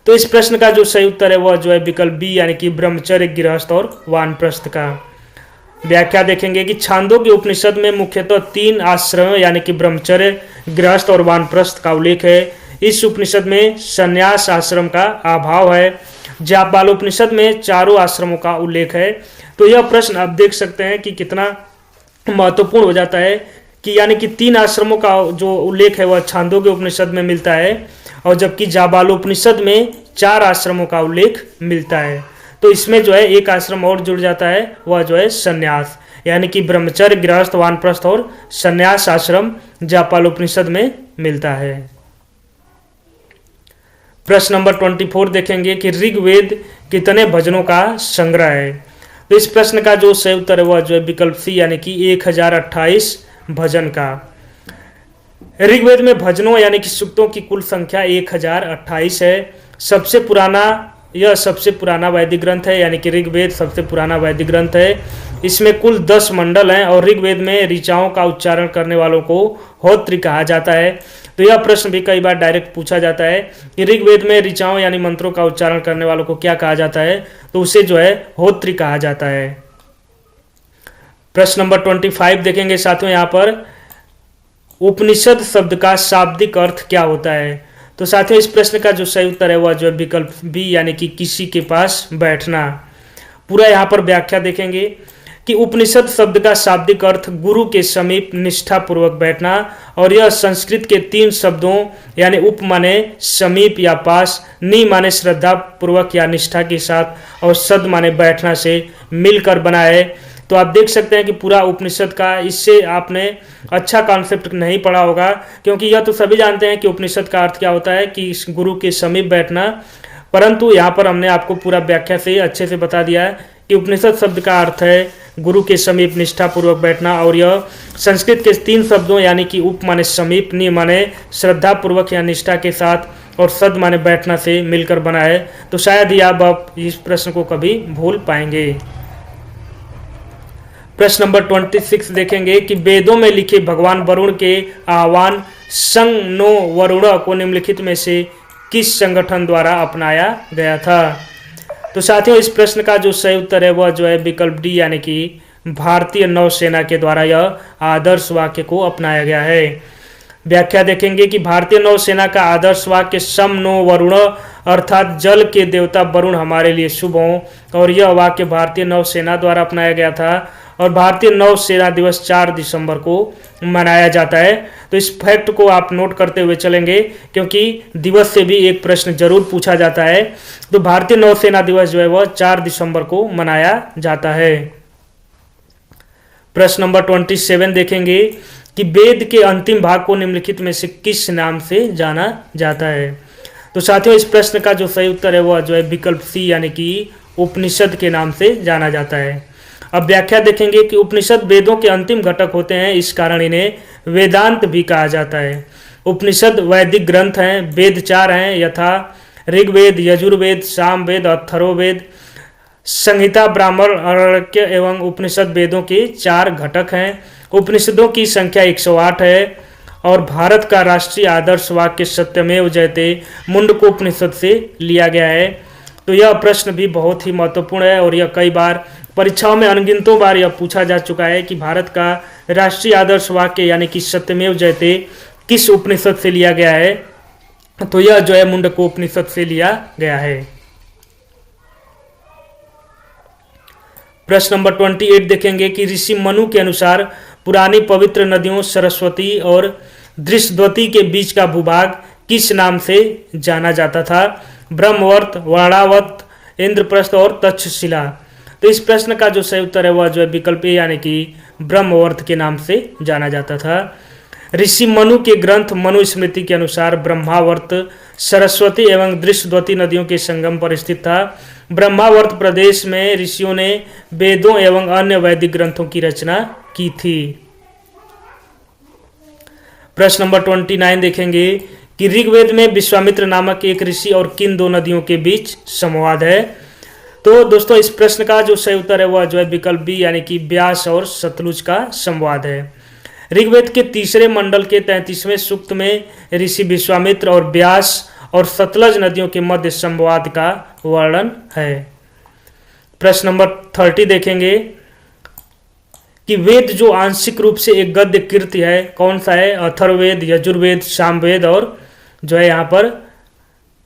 तो इस प्रश्न का जो सही उत्तर है वह जो है विकल्प बी यानी कि ब्रह्मचर्य, गृहस्थ और वानप्रस्थ का। व्याख्या देखेंगे कि छांदोग्य उपनिषद में मुख्यतः 3 आश्रम यानी कि ब्रह्मचर्य, गृहस्थ और वानप्रस्थ का उल्लेख है। इस उपनिषद में संन्यास आश्रम का अभाव है। जाबालोपनिषद में चारों आश्रमों का उल्लेख है। तो यह प्रश्न आप देख सकते हैं कि कितना महत्वपूर्ण हो जाता है कि यानी कि 3 आश्रमों का जो उल्लेख है वह छांदोग्य उपनिषद में मिलता है और जबकि जाबालोपनिषद में 4 आश्रमों का उल्लेख मिलता है। तो इसमें जो है एक आश्रम और जुड़ जाता है वह जो है संन्यास यानी कि ब्रह्मचर्य, गृहस्थ, वानप्रस्थ और संन्यास आश्रम जाबालोपनिषद में मिलता है। प्रश्न नंबर 24 देखेंगे कि ऋग्वेद कितने भजनों का संग्रह है। तो इस प्रश्न का जो सही उत्तर है वह जो है विकल्प सी यानी कि 1028 भजन का। ऋग्वेद में भजनों यानी कि सूक्तों की कुल संख्या 1028 है। यह सबसे पुराना वैदिक ग्रंथ है यानी कि ऋग्वेद सबसे पुराना वैदिक ग्रंथ है। इसमें कुल 10 मंडल हैं और ऋग्वेद में ऋचाओं का उच्चारण करने वालों को होत्री कहा जाता है। तो यह प्रश्न भी कई बार डायरेक्ट पूछा जाता है कि ऋग्वेद में ऋचाओं यानी मंत्रों का उच्चारण करने वालों को क्या कहा जाता है, तो उसे जो है होत्री कहा जाता है। प्रश्न नंबर 25 देखेंगे साथियों यहाँ पर उपनिषद शब्द का शाब्दिक अर्थ क्या होता है। तो साथियों इस प्रश्न का जो सही उत्तर है वह जो है विकल्प बी यानी कि किसी के पास बैठना। पूरा यहाँ पर व्याख्या देखेंगे कि उपनिषद शब्द का शाब्दिक अर्थ गुरु के समीप निष्ठा पूर्वक बैठना और यह संस्कृत के 3 शब्दों यानी उप माने समीप या पास, नि माने श्रद्धा पूर्वक या निष्ठा के साथ और सद माने बैठना से मिलकर बना है। तो आप देख सकते हैं कि पूरा उपनिषद का इससे आपने अच्छा कॉन्सेप्ट नहीं पढ़ा होगा, क्योंकि यह तो सभी जानते हैं कि उपनिषद का अर्थ क्या होता है कि इस गुरु के समीप बैठना, परंतु यहाँ पर हमने आपको पूरा व्याख्या से अच्छे से बता दिया है कि उपनिषद शब्द का अर्थ है गुरु के समीप निष्ठा पूर्वक बैठना और यह संस्कृत के 3 शब्दों यानी कि उप माने समीप, नि माने श्रद्धा पूर्वक या निष्ठा के साथ और सद माने बैठना से मिलकर बना है। तो शायद ही आप इस प्रश्न को कभी भूल पाएंगे। प्रश्न नंबर 26 देखेंगे कि वेदों में लिखे भगवान वरुण के आह्वान संग नो वरुण को निम्नलिखित में से किस संगठन द्वारा अपनाया गया था। तो साथियों इस प्रश्न का जो सही उत्तर है वह जो है विकल्प डी यानी कि भारतीय नौसेना के द्वारा यह आदर्श वाक्य को अपनाया गया है। व्याख्या देखेंगे कि भारतीय नौसेना का आदर्श वाक्य सम नो वरुण अर्थात जल के देवता वरुण हमारे लिए शुभ हों, और यह वाक्य भारतीय नौसेना द्वारा अपनाया गया था और भारतीय नौसेना दिवस 4 दिसंबर को मनाया जाता है। तो इस फैक्ट को आप नोट करते हुए चलेंगे क्योंकि दिवस से भी एक प्रश्न जरूर पूछा जाता है। तो भारतीय नौसेना दिवस जो है वह 4 दिसंबर को मनाया जाता है। प्रश्न नंबर 27 देखेंगे कि वेद के अंतिम भाग को निम्नलिखित में से किस नाम से जाना जाता है। तो साथियों इस प्रश्न का जो सही उत्तर है वह जो है विकल्प सी यानी कि उपनिषद के नाम से जाना जाता है। अब व्याख्या देखेंगे कि उपनिषद वेदों के अंतिम घटक होते हैं, इस कारण इन्हें वेदांत भी कहा जाता है। उपनिषद वैदिक ग्रंथ हैं, वेद 4 हैं यथा ऋग्वेद, यजुर्वेद, सामवेद, अथर्ववेद, संहिता, ब्राह्मण, आरण्यक एवं उपनिषद वेदों के 4 घटक हैं। उपनिषदों की संख्या 108 है और भारत का राष्ट्रीय आदर्श वाक्य सत्यमेव जयते मुंडकोपनिषद से लिया गया है। तो यह प्रश्न भी बहुत ही महत्वपूर्ण है और यह कई बार परीक्षाओं में अनगिनतों बार यह पूछा जा चुका है कि भारत का राष्ट्रीय आदर्श वाक्य यानी कि सत्यमेव जयते किस उपनिषद से लिया गया है। तो यह जो है मुंडकोपनिषद से लिया गया है। प्रश्न नंबर 28 देखेंगे कि ऋषि मनु के अनुसार पुरानी पवित्र नदियों सरस्वती और दृष्टद्वती के बीच का भूभाग किस नाम से जाना जाता था? ब्रह्मवर्त, वर्णावत, इंद्रप्रस्थ और तक्षशिला। तो इस प्रश्न का जो सही उत्तर है वह जो है विकल्प ए यानी कि ब्रह्मवर्त के नाम से जाना जाता था। ऋषि मनु के ग्रंथ मनुस्मृति के अनुसार ब्रह्मावर्त सरस्वती एवं दृष्टद्वती नदियों के संगम पर स्थित था। ब्रह्मावर्त प्रदेश में ऋषियों ने वेदों एवं अन्य वैदिक ग्रंथों की रचना की थी। प्रश्न नंबर 29 देखेंगे कि ऋग्वेद में विश्वामित्र नामक एक ऋषि और किन 2 नदियों के बीच संवाद है? तो दोस्तों इस प्रश्न का जो सही उत्तर है वह जो है विकल्प बी यानी कि व्यास और सतलुज का संवाद है। ऋग्वेद के 3रे मंडल के 33वें सूक्त में ऋषि विश्वामित्र और व्यास और सतलज नदियों के मध्य संवाद का वर्णन है। प्रश्न नंबर 30 देखेंगे कि वेद जो आंशिक रूप से एक गद्य कृति है कौन सा है? अथर्ववेद, यजुर्वेद, सामवेद और जो है यहाँ पर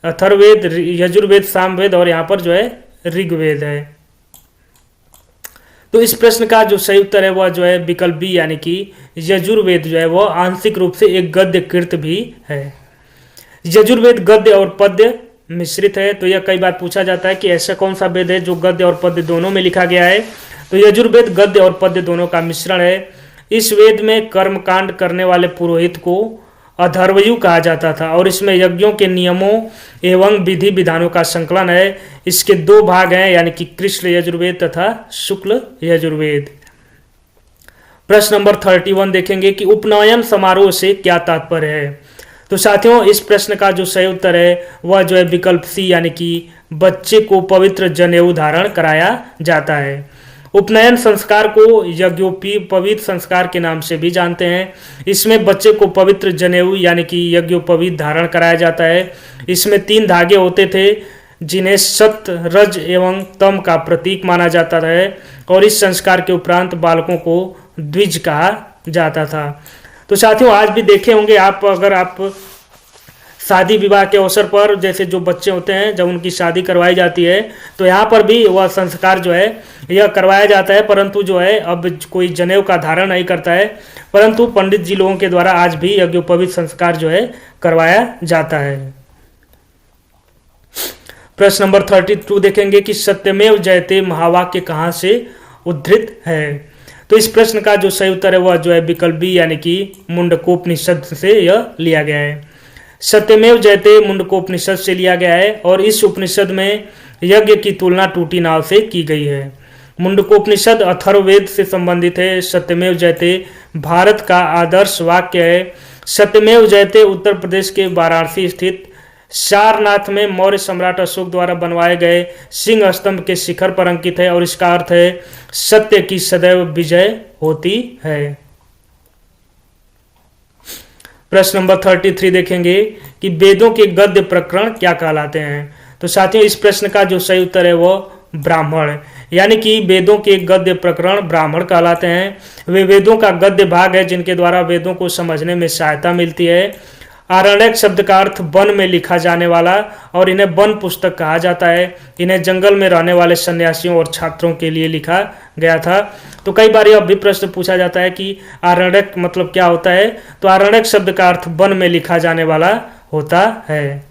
अथर्ववेद, यजुर्वेद, सामवेद और यहाँ पर जो है ऋग्वेद है। तो इस प्रश्न का जो सही उत्तर है वह जो है विकल्प बी यानी कि यजुर्वेद जो है वह आंशिक रूप से एक गद्य कृत भी है। यजुर्वेद गद्य और पद्य मिश्रित है। तो यह कई बार पूछा जाता है कि ऐसा कौन सा वेद है जो गद्य और पद्य दोनों में लिखा गया है? तो यजुर्वेद गद्य और पद्य दोनों का मिश्रण है। इस वेद में कर्मकांड करने वाले पुरोहित को अथर्वयु कहा जाता था और इसमें यज्ञों के नियमों एवं विधि विधानों का संकलन है। इसके 2 भाग हैं यानी कि कृष्ण यजुर्वेद तथा शुक्ल यजुर्वेद। प्रश्न नंबर 31 देखेंगे कि उपनयन समारोह से क्या तात्पर्य है? तो साथियों इस प्रश्न का जो सही उत्तर है वह जो है विकल्प सी यानी कि बच्चे को पवित्र जनेऊ धारण कराया जाता है। उपनयन संस्कार को यज्ञोपवीत संस्कार के नाम से भी जानते हैं। इसमें बच्चे को पवित्र जनेऊ यानी कि यज्ञोपवीत धारण कराया जाता है। इसमें 3 धागे होते थे जिन्हें सत्य, रज एवं तम का प्रतीक माना जाता है और इस संस्कार के उपरांत बालकों को द्विज कहा जाता था। तो साथियों आज भी देखे होंगे आप, अगर आप शादी विवाह के अवसर पर जैसे जो बच्चे होते हैं जब उनकी शादी करवाई जाती है तो यहाँ पर भी वह संस्कार जो है यह करवाया जाता है, परंतु जो है अब कोई जनेऊ का धारण नहीं करता है, परंतु पंडित जी लोगों के द्वारा आज भी यज्ञोपवीत संस्कार जो है करवाया जाता है। प्रश्न नंबर 32 देखेंगे कि सत्यमेव जयते महावाक्य कहाँ से उद्धृत है? तो इस प्रश्न का जो सही उत्तर है वह जो है विकल्प बी यानी कि मुंडकोपनिषद से यह लिया गया है। सत्यमेव जयते मुंडकोपनिषद से लिया गया है और इस उपनिषद में यज्ञ की तुलना टूटी नाव से की गई है। मुंडकोपनिषद अथर्ववेद से संबंधित है। सत्यमेव जयते भारत का आदर्श वाक्य है। सत्यमेव जयते उत्तर प्रदेश के वाराणसी स्थित सारनाथ में मौर्य सम्राट अशोक द्वारा बनवाए गए सिंह स्तंभ के शिखर पर अंकित है और इसका अर्थ है सत्य की सदैव विजय होती है। प्रश्न नंबर 33 देखेंगे कि वेदों के गद्य प्रकरण क्या कहलाते हैं? तो साथियों इस प्रश्न का जो सही उत्तर है वो ब्राह्मण है, यानी कि वेदों के गद्य प्रकरण ब्राह्मण कहलाते हैं। वे वेदों का गद्य भाग है जिनके द्वारा वेदों को समझने में सहायता मिलती है। आरण्यक शब्द का अर्थ वन में लिखा जाने वाला और इन्हें वन पुस्तक कहा जाता है। इन्हें जंगल में रहने वाले सन्यासियों और छात्रों के लिए लिखा गया था। तो कई बार यह भी प्रश्न पूछा जाता है कि आरण्यक मतलब क्या होता है? तो आरण्यक शब्द का अर्थ वन में लिखा जाने वाला होता है।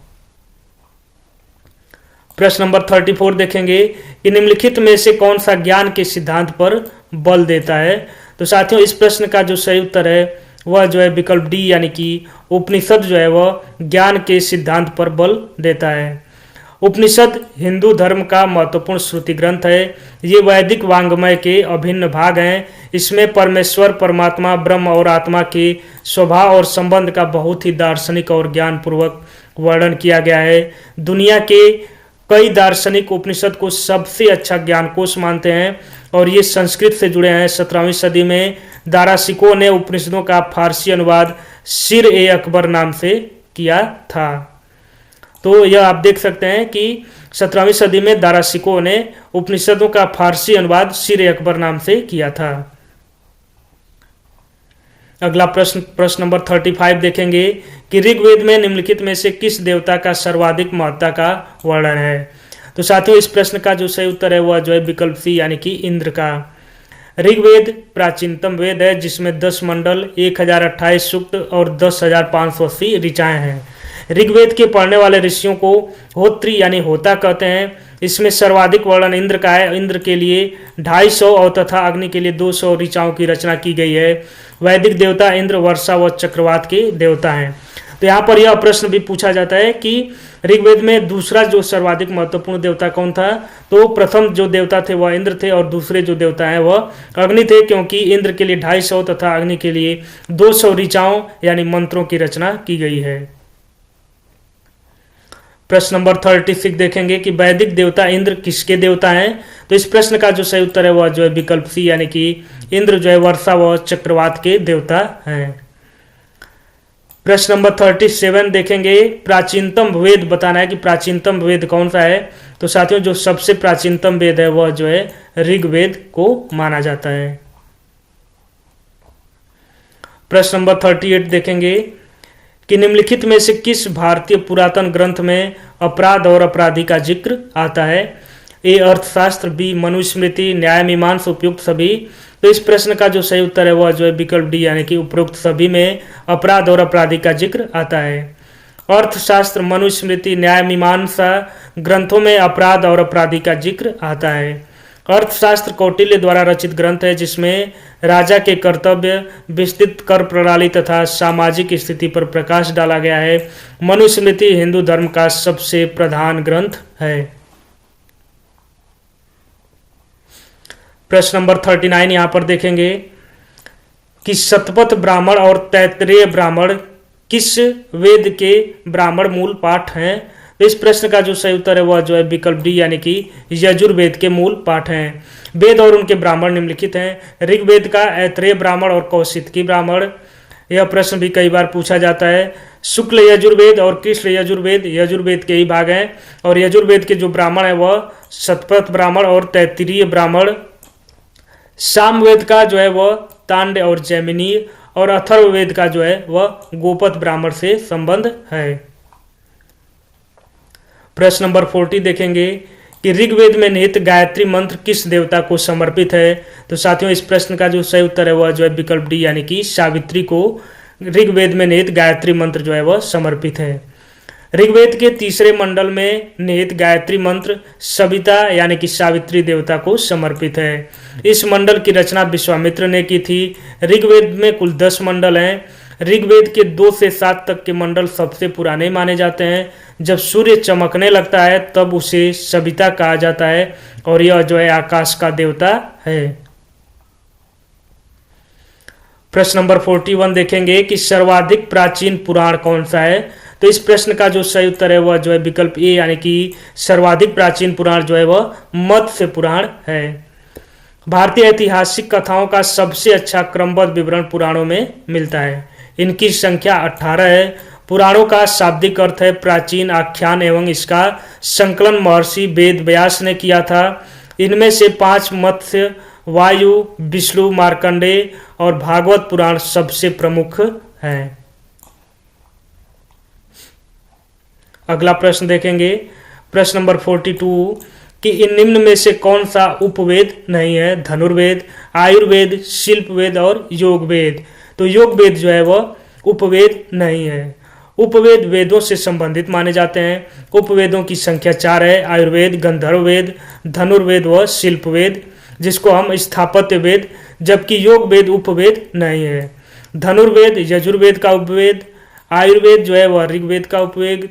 प्रश्न नंबर 34 देखेंगे कि निम्नलिखित में से कौन सा ज्ञान के सिद्धांत पर बल देता है? तो साथियों इस प्रश्न का जो सही उत्तर है वह जो है विकल्प डी यानी कि उपनिषद जो है वह ज्ञान के सिद्धांत पर बल देता है। उपनिषद हिंदू धर्म का महत्वपूर्ण श्रुति ग्रंथ है। ये वैदिक वांग्मय के अभिन्न भाग हैं। इसमें परमेश्वर, परमात्मा, ब्रह्म और आत्मा के स्वभाव और संबंध का बहुत ही दार्शनिक और ज्ञानपूर्वक वर्णन किया गया है। दुनिया के कई दार्शनिक उपनिषद को सबसे अच्छा ज्ञानकोश मानते हैं और ये संस्कृत से जुड़े हैं। 17वीं सदी में दाराशिकों ने उपनिषदों का फारसी अनुवाद सिर-ए-अकबर नाम से किया था। तो यह आप देख सकते हैं कि 17वीं सदी में दाराशिकों ने उपनिषदों का फारसी अनुवाद सिर-ए-अकबर नाम से किया था। अगला प्रश्न नंबर 35 देखेंगे कि ऋग्वेद में निम्नलिखित में से किस देवता का सर्वाधिक महत्ता का वर्णन है। तो साथियों, इस प्रश्न का जो सही उत्तर है वह जो है विकल्प सी यानी कि इंद्र का। ऋग्वेद प्राचीनतम वेद है जिसमें 10 मंडल, 1028 सूक्त और 10,580 ऋचाएं हैं। ऋग्वेद के पढ़ने वाले ऋषियों को होत्री यानी होता कहते हैं। इसमें सर्वाधिक वर्णन इंद्र का है। इंद्र के लिए 250 और तथा अग्नि के लिए 200 ऋचाओं की रचना की गई है। वैदिक देवता इंद्र वर्षा व चक्रवात के देवता हैं। तो यहाँ पर यह प्रश्न भी पूछा जाता है कि ऋग्वेद में दूसरा जो सर्वाधिक महत्वपूर्ण देवता कौन था। तो प्रथम जो देवता थे वह इंद्र थे और दूसरे जो देवता हैं वह अग्नि थे, क्योंकि इंद्र के लिए 250 तथा अग्नि के लिए 200 ऋचाओं यानी मंत्रों की रचना की गई है। प्रश्न नंबर 36 देखेंगे कि वैदिक देवता इंद्र किसके देवता हैं। तो इस प्रश्न का जो सही उत्तर है वह जो है विकल्प सी यानी कि इंद्र जो है वर्षा व चक्रवात के देवता हैं। प्रश्न नंबर 37 देखेंगे, प्राचीनतम वेद बताना है कि प्राचीनतम वेद कौन सा है। तो साथियों, जो सबसे प्राचीनतम वेद है वह जो है ऋग्वेद को माना जाता है। प्रश्न नंबर 38 देखेंगे कि निम्नलिखित में से किस भारतीय पुरातन ग्रंथ में अपराध और अपराधी का जिक्र आता है। ए अर्थशास्त्र, बी मनुस्मृति, न्याय मीमांसा, उपयुक्त सभी। तो इस प्रश्न का जो सही उत्तर है वह जो है विकल्प डी यानी कि उपयुक्त सभी में अपराध और अपराधी का जिक्र आता है। अर्थशास्त्र, मनुस्मृति, न्याय मीमांसा ग्रंथों में अपराध और अपराधी का जिक्र आता है। अर्थशास्त्र कौटिल्य द्वारा रचित ग्रंथ है जिसमें राजा के कर्तव्य, विस्तृत कर प्रणाली तथा सामाजिक स्थिति पर प्रकाश डाला गया है। मनुस्मृति हिंदू धर्म का सबसे प्रधान ग्रंथ है। प्रश्न नंबर 39 यहाँ पर देखेंगे कि शतपथ ब्राह्मण और तैत्तिरीय ब्राह्मण किस वेद के ब्राह्मण मूल पाठ हैं। तो इस प्रश्न का जो सही उत्तर है वह जो है विकल्प डी यानी कि यजुर्वेद के मूल पाठ हैं। वेद और उनके ब्राह्मण निम्नलिखित हैं। ऋग्वेद का ऐतरेय ब्राह्मण और कौशितकी ब्राह्मण। यह प्रश्न भी कई बार पूछा जाता है। शुक्ल यजुर्वेद और कृष्ण यजुर्वेद यजुर्वेद के ही भाग हैं और यजुर्वेद के जो ब्राह्मण है वह शतपथ ब्राह्मण और तैत्तिरीय ब्राह्मण। सामवेद का जो है वह तांड्य और जैमिनीय और अथर्ववेद का जो है वह गोपथ ब्राह्मण से संबंध है। प्रश्न नंबर 40 देखेंगे कि ऋग्वेद में निहित गायत्री मंत्र किस देवता को समर्पित है। तो साथियों, इस प्रश्न का जो सही उत्तर है वह जो है विकल्प डी यानी कि सावित्री को ऋग्वेद में निहित गायत्री मंत्र जो है वह समर्पित है। ऋग्वेद के तीसरे मंडल में निहित गायत्री मंत्र सविता यानी कि सावित्री देवता को समर्पित है। इस मंडल की रचना विश्वामित्र ने की थी। ऋग्वेद में कुल 10 मंडल हैं। ऋग्वेद के 2 से 7 तक के मंडल सबसे पुराने माने जाते हैं। जब सूर्य चमकने लगता है तब उसे सविता कहा जाता है और यह जो है आकाश का देवता है। प्रश्न नंबर 41 देखेंगे कि सर्वाधिक प्राचीन पुराण कौन सा है। तो इस प्रश्न का जो सही उत्तर है वह जो है विकल्प ए यानी कि सर्वाधिक प्राचीन पुराण जो है वह मत्स्य पुराण है। भारतीय ऐतिहासिक कथाओं का सबसे अच्छा क्रमबद्ध विवरण पुराणों में मिलता है। इनकी संख्या 18 है। पुराणों का शाब्दिक अर्थ है प्राचीन आख्यान एवं इसका संकलन महर्षि वेद व्यास ने किया था। इनमें से 5 मत्स्य, वायु, विष्णु, मार्कंडेय और भागवत पुराण सबसे प्रमुख हैं। अगला प्रश्न देखेंगे, प्रश्न नंबर 42 कि इन निम्न में से कौन सा उपवेद नहीं है। धनुर्वेद, आयुर्वेद, शिल्पवेद और योगवेद। तो योगवेद जो है वह उपवेद नहीं है। उपवेद वेदों से संबंधित माने जाते हैं। उपवेदों की संख्या 4 है। आयुर्वेद, गंधर्व वेद, धनुर्वेद व शिल्पवेद, जिसको हम स्थापत्य वेद, जबकि योग वेद उपवेद नहीं है। धनुर्वेद यजुर्वेद का उपवेद, आयुर्वेद जो है वह ऋग्वेद का उपवेद,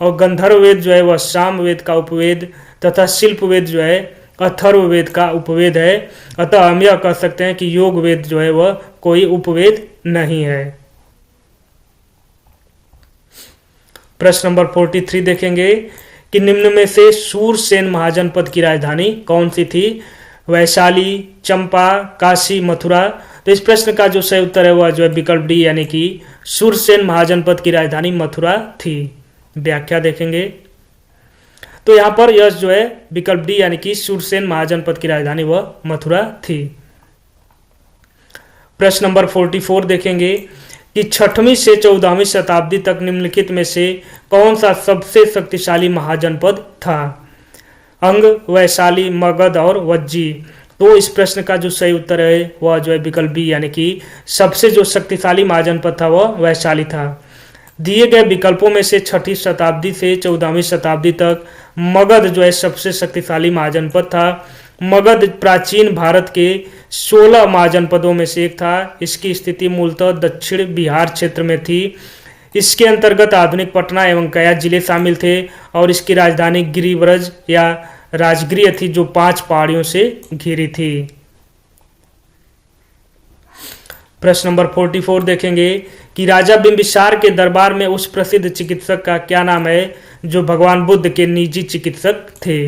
और गंधर्ववेद जो है वह सामवेद का उपवेद, तथा शिल्पवेद जो है अथर्ववेद का उपवेद है। अतः हम यह कह सकते हैं कि योग वेद जो है वह कोई उपवेद नहीं है। प्रश्न नंबर 43 देखेंगे कि निम्न में से शूरसेन महाजनपद की राजधानी कौन सी थी? वैशाली, चंपा, काशी, मथुरा। तो इस प्रश्न का जो सही उत्तर है वह जो है विकल्प डी यानी कि शूरसेन महाजनपद की राजधानी मथुरा थी। व्याख्या देखेंगे तो यहाँ पर यह जो है विकल्प डी यानी कि शूरसेन महाजनपद की राजधानी वह मथुरा थी। प्रश्न नंबर 44 देखेंगे कि 6वीं से 14वीं शताब्दी तक निम्नलिखित में से कौन सा सबसे शक्तिशाली महाजनपद था? अंग, वैशाली, मगध और वज्जी। तो इस प्रश्न का जो सही उत्तर है वह जो है विकल्प बी यानी कि सबसे जो शक्तिशाली महाजनपद था वह वैशाली था। दिए गए विकल्पों में से 6वीं शताब्दी से 14वीं शताब्दी तक मगध जो है सबसे शक्तिशाली महाजनपद था। मगध प्राचीन भारत के 16 महाजनपदों में से एक था। इसकी स्थिति मूलतः दक्षिण बिहार क्षेत्र में थी। इसके अंतर्गत आधुनिक पटना एवं गया जिले शामिल थे और इसकी राजधानी गिरिव्रज या राजगृह थी जो 5 पहाड़ियों से घिरी थी। प्रश्न नंबर 44 देखेंगे कि राजा बिंबिसार के दरबार में उस प्रसिद्ध चिकित्सक का क्या नाम है जो भगवान बुद्ध के निजी चिकित्सक थे?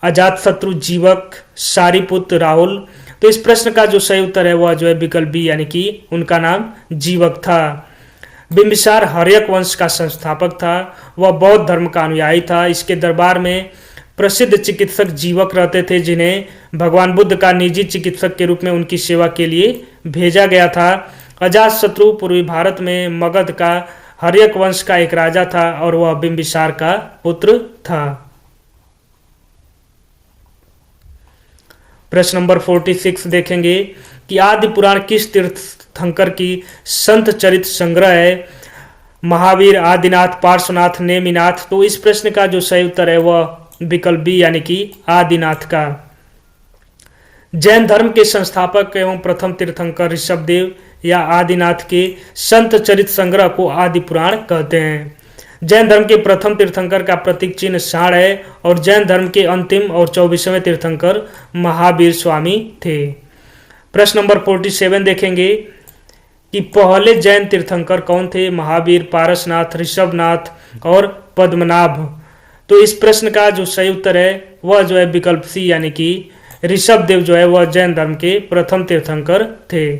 अजातशत्रु, जीवक, सारिपुत्र, राहुल। तो इस प्रश्न का जो सही उत्तर है वह जो है विकल्प बी यानी कि उनका नाम जीवक था। बिंबिसार हर्यक वंश का संस्थापक था। वह बौद्ध धर्म का अनुयायी था। इसके दरबार में प्रसिद्ध चिकित्सक जीवक रहते थे जिन्हें भगवान बुद्ध का निजी चिकित्सक के रूप में उनकी सेवा के लिए भेजा गया था। अजातशत्रु पूर्वी भारत में मगध का हर्यक वंश का एक राजा था और वह बिंबिसार का पुत्र था। प्रश्न नंबर 46 देखेंगे कि आदि पुराण किस तीर्थंकर की संत चरित संग्रह है? महावीर, आदिनाथ, पार्श्वनाथ, नेमिनाथ। तो इस प्रश्न का जो सही उत्तर है वह विकल्प बी यानी कि आदिनाथ का। जैन धर्म के संस्थापक एवं प्रथम तीर्थंकर ऋषभदेव या आदिनाथ के संत चरित संग्रह को आदि पुराण कहते हैं। जैन धर्म के प्रथम तीर्थंकर का प्रतीक चिन्ह सांड है और जैन धर्म के अंतिम और 24वें तीर्थंकर महावीर स्वामी थे। प्रश्न नंबर 47 देखेंगे कि पहले जैन तीर्थंकर कौन थे? महावीर, पारसनाथ, ऋषभनाथ और पद्मनाभ। तो इस प्रश्न का जो सही उत्तर है वह जो है विकल्प सी यानी कि ऋषभदेव जो है वह जैन धर्म के प्रथम तीर्थंकर थे।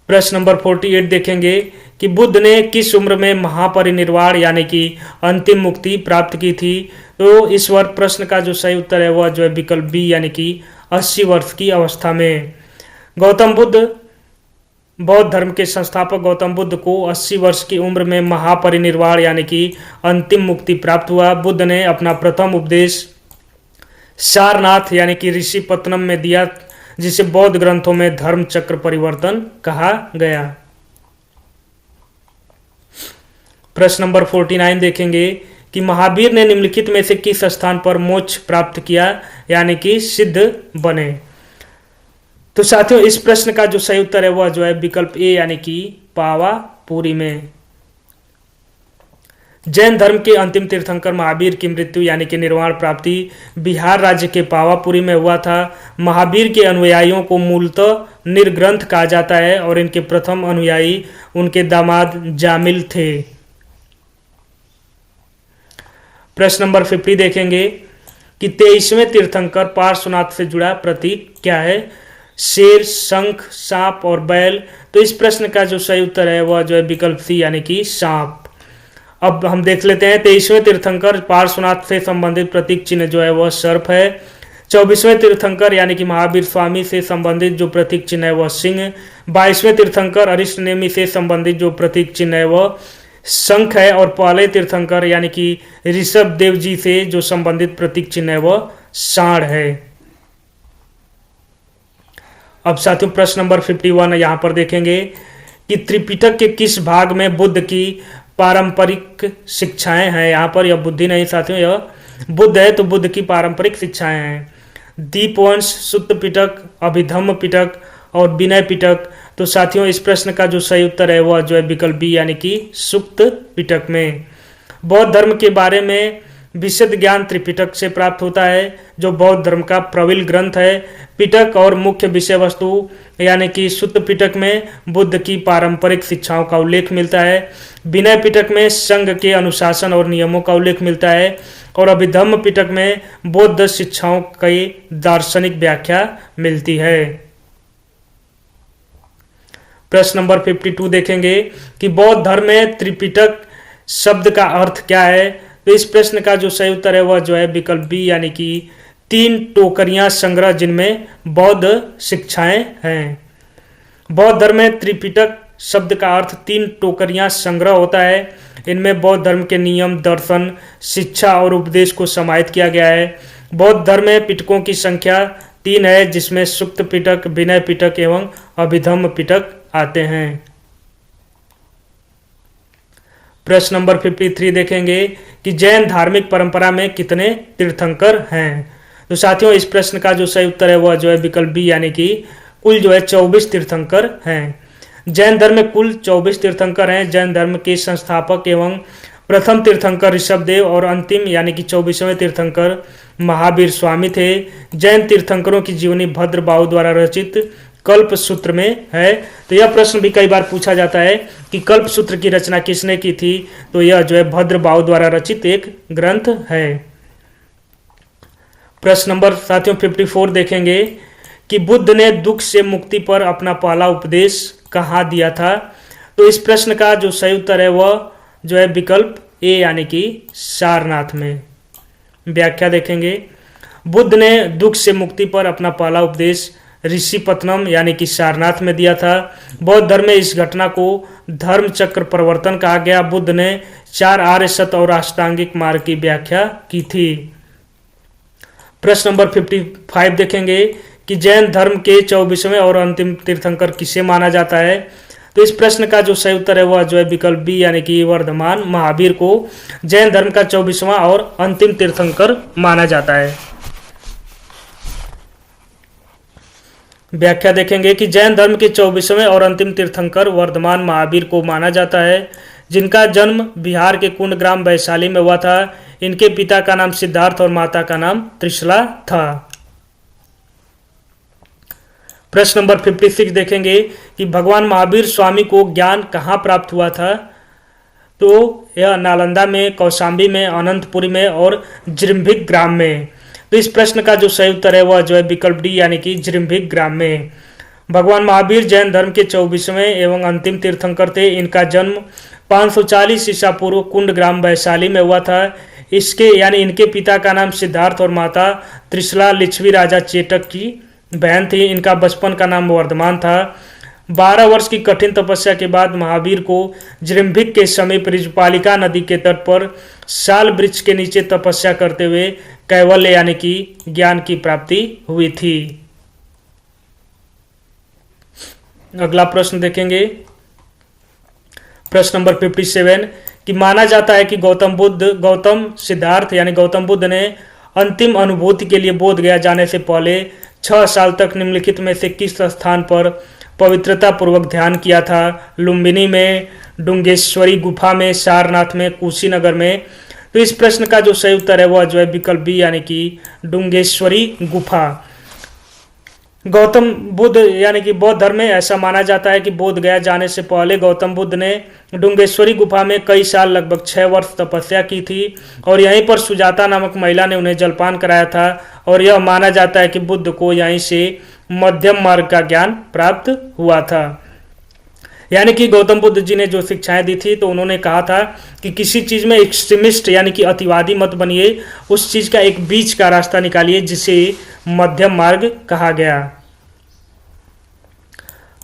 प्रश्न नंबर 48 देखेंगे कि बुद्ध ने किस उम्र में महापरिनिर्वाण यानी कि अंतिम मुक्ति प्राप्त की थी? तो इस वर्ग प्रश्न का जो सही उत्तर है वह जो है विकल्प बी यानी कि 80 वर्ष की अवस्था में। गौतम बुद्ध, बौद्ध धर्म के संस्थापक गौतम बुद्ध को 80 वर्ष की उम्र में महापरिनिर्वाण यानी कि अंतिम मुक्ति प्राप्त हुआ। बुद्ध ने अपना प्रथम उपदेश सारनाथ यानी कि ऋषिपत्तनम में दिया जिसे बौद्ध ग्रंथों में धर्म चक्र परिवर्तन कहा गया। प्रश्न नंबर 49 देखेंगे कि महावीर ने निम्नलिखित में से किस स्थान पर मोक्ष प्राप्त किया यानी कि सिद्ध बने? तो साथियों इस प्रश्न का जो सही उत्तर है वह जो है विकल्प ए यानी कि पावापुरी में। जैन धर्म के अंतिम तीर्थंकर महावीर की मृत्यु यानी कि निर्वाण प्राप्ति बिहार राज्य के पावापुरी में हुआ था। महावीर के अनुयायियों को मूलतः निर्ग्रंथ कहा जाता है और इनके प्रथम अनुयायी उनके दामाद जामिल थे। प्रश्न नंबर 50 देखेंगे कि 23वें तीर्थंकर पार्श्वनाथ से जुड़ा प्रतीक क्या है? शेर, शंख, सांप और बैल। तो इस प्रश्न का जो सही उत्तर है वह जो है विकल्प सी यानी कि सांप। अब हम देख लेते हैं 23वें तीर्थंकर पार्श्वनाथ से संबंधित प्रतीक चिन्ह जो है वह सर्प है। 24वें तीर्थंकर यानी कि महावीर स्वामी से संबंधित जो प्रतीक चिन्ह है वह सिंह। 22वें तीर्थंकर अरिष्टनेमि से संबंधित जो प्रतीक चिन्ह है वह शंख है और पहले तीर्थंकर यानी कि ऋषभदेव जी से जो संबंधित प्रतीक चिन्ह है वह सांड है। अब साथियों प्रश्न नंबर 51 यहाँ पर देखेंगे कि त्रिपिटक के किस भाग में बुद्ध की पारंपरिक शिक्षाएं हैं? यहाँ पर यह बुद्धि नहीं साथियों, यह बुद्ध है तो बुद्ध की पारंपरिक शिक्षाएं हैं। दीपवंश, सुत्त पिटक, अभिधम्म पिटक और विनय पिटक। तो साथियों इस प्रश्न का जो सही उत्तर है वह जो है विकल्प बी यानी कि सुक्त पिटक में। बौद्ध धर्म के बारे में विशद ज्ञान त्रिपिटक से प्राप्त होता है जो बौद्ध धर्म का प्रबल ग्रंथ है। पिटक और मुख्य विषय वस्तु यानी कि सुत्त पिटक में बुद्ध की पारंपरिक शिक्षाओं का उल्लेख मिलता है। विनय पिटक में संघ के अनुशासन और नियमों का उल्लेख मिलता है और अभिधम्म पिटक में बौद्ध शिक्षाओं की दार्शनिक व्याख्या मिलती है। प्रश्न नंबर 52 देखेंगे कि बौद्ध धर्म में त्रिपिटक शब्द का अर्थ क्या है। तो इस प्रश्न का जो सही उत्तर है वह जो है विकल्प बी यानी कि 3 टोकरियां संग्रह जिनमें बौद्ध शिक्षाएं हैं। बौद्ध धर्म में त्रिपिटक शब्द का अर्थ 3 टोकरियां संग्रह होता है। इनमें बौद्ध धर्म के नियम, दर्शन, शिक्षा और उपदेश को समाहित किया गया है। बौद्ध धर्म में पिटकों की संख्या 3 है जिसमें सुक्त पिटक, विनय पिटक एवं अभिधम्म पिटक आते हैं। प्रश्न नंबर 53 देखेंगे कि जैन धार्मिक परंपरा में कितने तीर्थंकर हैं। तो साथियों इस प्रश्न का जो सही उत्तर है वह जो है विकल्प बी यानी कि कुल जो है 24 तीर्थंकर हैं। जैन धर्म में कुल 24 तीर्थंकर हैं। जैन धर्म के संस्थापक एवं प्रथम तीर्थंकर ऋषभदेव और अंतिम यानी कि 24वें तीर्थंकर महावीर स्वामी थे। जैन तीर्थंकरों की जीवनी भद्रबाहु द्वारा रचित कल्प सूत्र में है। तो यह प्रश्न भी कई बार पूछा जाता है कि कल्प सूत्र की रचना किसने की थी। तो यह जो है भद्रबाहु द्वारा रचित एक ग्रंथ है। प्रश्न नंबर साथियों 54 देखेंगे कि बुद्ध ने दुख से मुक्ति पर अपना पहला उपदेश कहाँ दिया था। तो इस प्रश्न का जो सही उत्तर है वह जो है विकल्प ए यानी कि सारनाथ में। व्याख्या देखेंगे, बुद्ध ने दुख से मुक्ति पर अपना पहला उपदेश ऋषिपत्नम यानी कि सारनाथ में दिया था। बौद्ध धर्म में इस घटना को धर्म चक्र परिवर्तन कहा गया। बुद्ध ने 4 आर्य सत्य और अष्टांगिक मार्ग की व्याख्या की थी। प्रश्न नंबर 55 देखेंगे कि जैन धर्म के 24वें और अंतिम तीर्थंकर किसे माना जाता है। तो इस प्रश्न का जो सही उत्तर है वह जो है विकल्प बी यानी कि वर्धमान महावीर को जैन धर्म का 24वां और अंतिम तीर्थंकर माना जाता है। व्याख्या देखेंगे कि जैन धर्म के 24वें और अंतिम तीर्थंकर वर्धमान महावीर को माना जाता है जिनका जन्म बिहार के कुंड ग्राम वैशाली में हुआ था। इनके पिता का नाम सिद्धार्थ और माता का नाम त्रिशला था। प्रश्न नंबर 56 देखेंगे कि भगवान महावीर स्वामी को ज्ञान कहाँ प्राप्त हुआ था। तो यह नालंदा में, कौशाम्बी में, अनंतपुरी में और जिरम्भिक ग्राम में। तो इस प्रश्न का जो सही उत्तर है वह जो है विकल्प डी यानी कि जिरम्भिक ग्राम में। भगवान महावीर जैन धर्म के 24वें एवं अंतिम तीर्थंकर थे। इनका जन्म 540 ईसा पूर्व कुंड ग्राम वैशाली में हुआ था। इनके पिता का नाम सिद्धार्थ और माता त्रिशला लिच्छवी राजा चेटक की बहन थी। इनका बचपन का नाम वर्धमान था। 12 वर्ष की कठिन तपस्या के बाद महावीर को जिरम्भिक के समीप ऋजपालिका नदी के तट पर साल वृक्ष के नीचे तपस्या करते हुए कैवल्य यानी कि ज्ञान की प्राप्ति हुई थी। अगला प्रश्न देखेंगे, प्रश्न नंबर 57 कि माना जाता है कि गौतम सिद्धार्थ यानी गौतम बुद्ध ने अंतिम अनुभूति के लिए बोध गया जाने से पहले 6 साल तक निम्नलिखित में से किस स्थान पर पवित्रता पूर्वक ध्यान किया था। लुम्बिनी में, डुंगेश्वरी गुफा में, सारनाथ में, कुशीनगर में। तो इस प्रश्न का जो सही उत्तर है वह जो है विकल्प बी यानी कि डुंगेश्वरी गुफा। गौतम बुद्ध यानी कि बौद्ध धर्म में ऐसा माना जाता है कि बोध गया जाने से पहले गौतम बुद्ध ने डुंगेश्वरी गुफा में कई साल लगभग 6 वर्ष तपस्या की थी और यहीं पर सुजाता नामक महिला ने उन्हें जलपान कराया था और यह माना जाता है कि बुद्ध को यहीं से मध्यम मार्ग का ज्ञान प्राप्त हुआ था। यानी कि गौतम बुद्ध जी ने जो शिक्षाएं दी थी तो उन्होंने कहा था कि किसी चीज़ में एक्सट्रीमिस्ट यानी कि अतिवादी मत बनिए, उस चीज़ का एक बीच का रास्ता निकालिए जिसे मध्यम मार्ग कहा गया।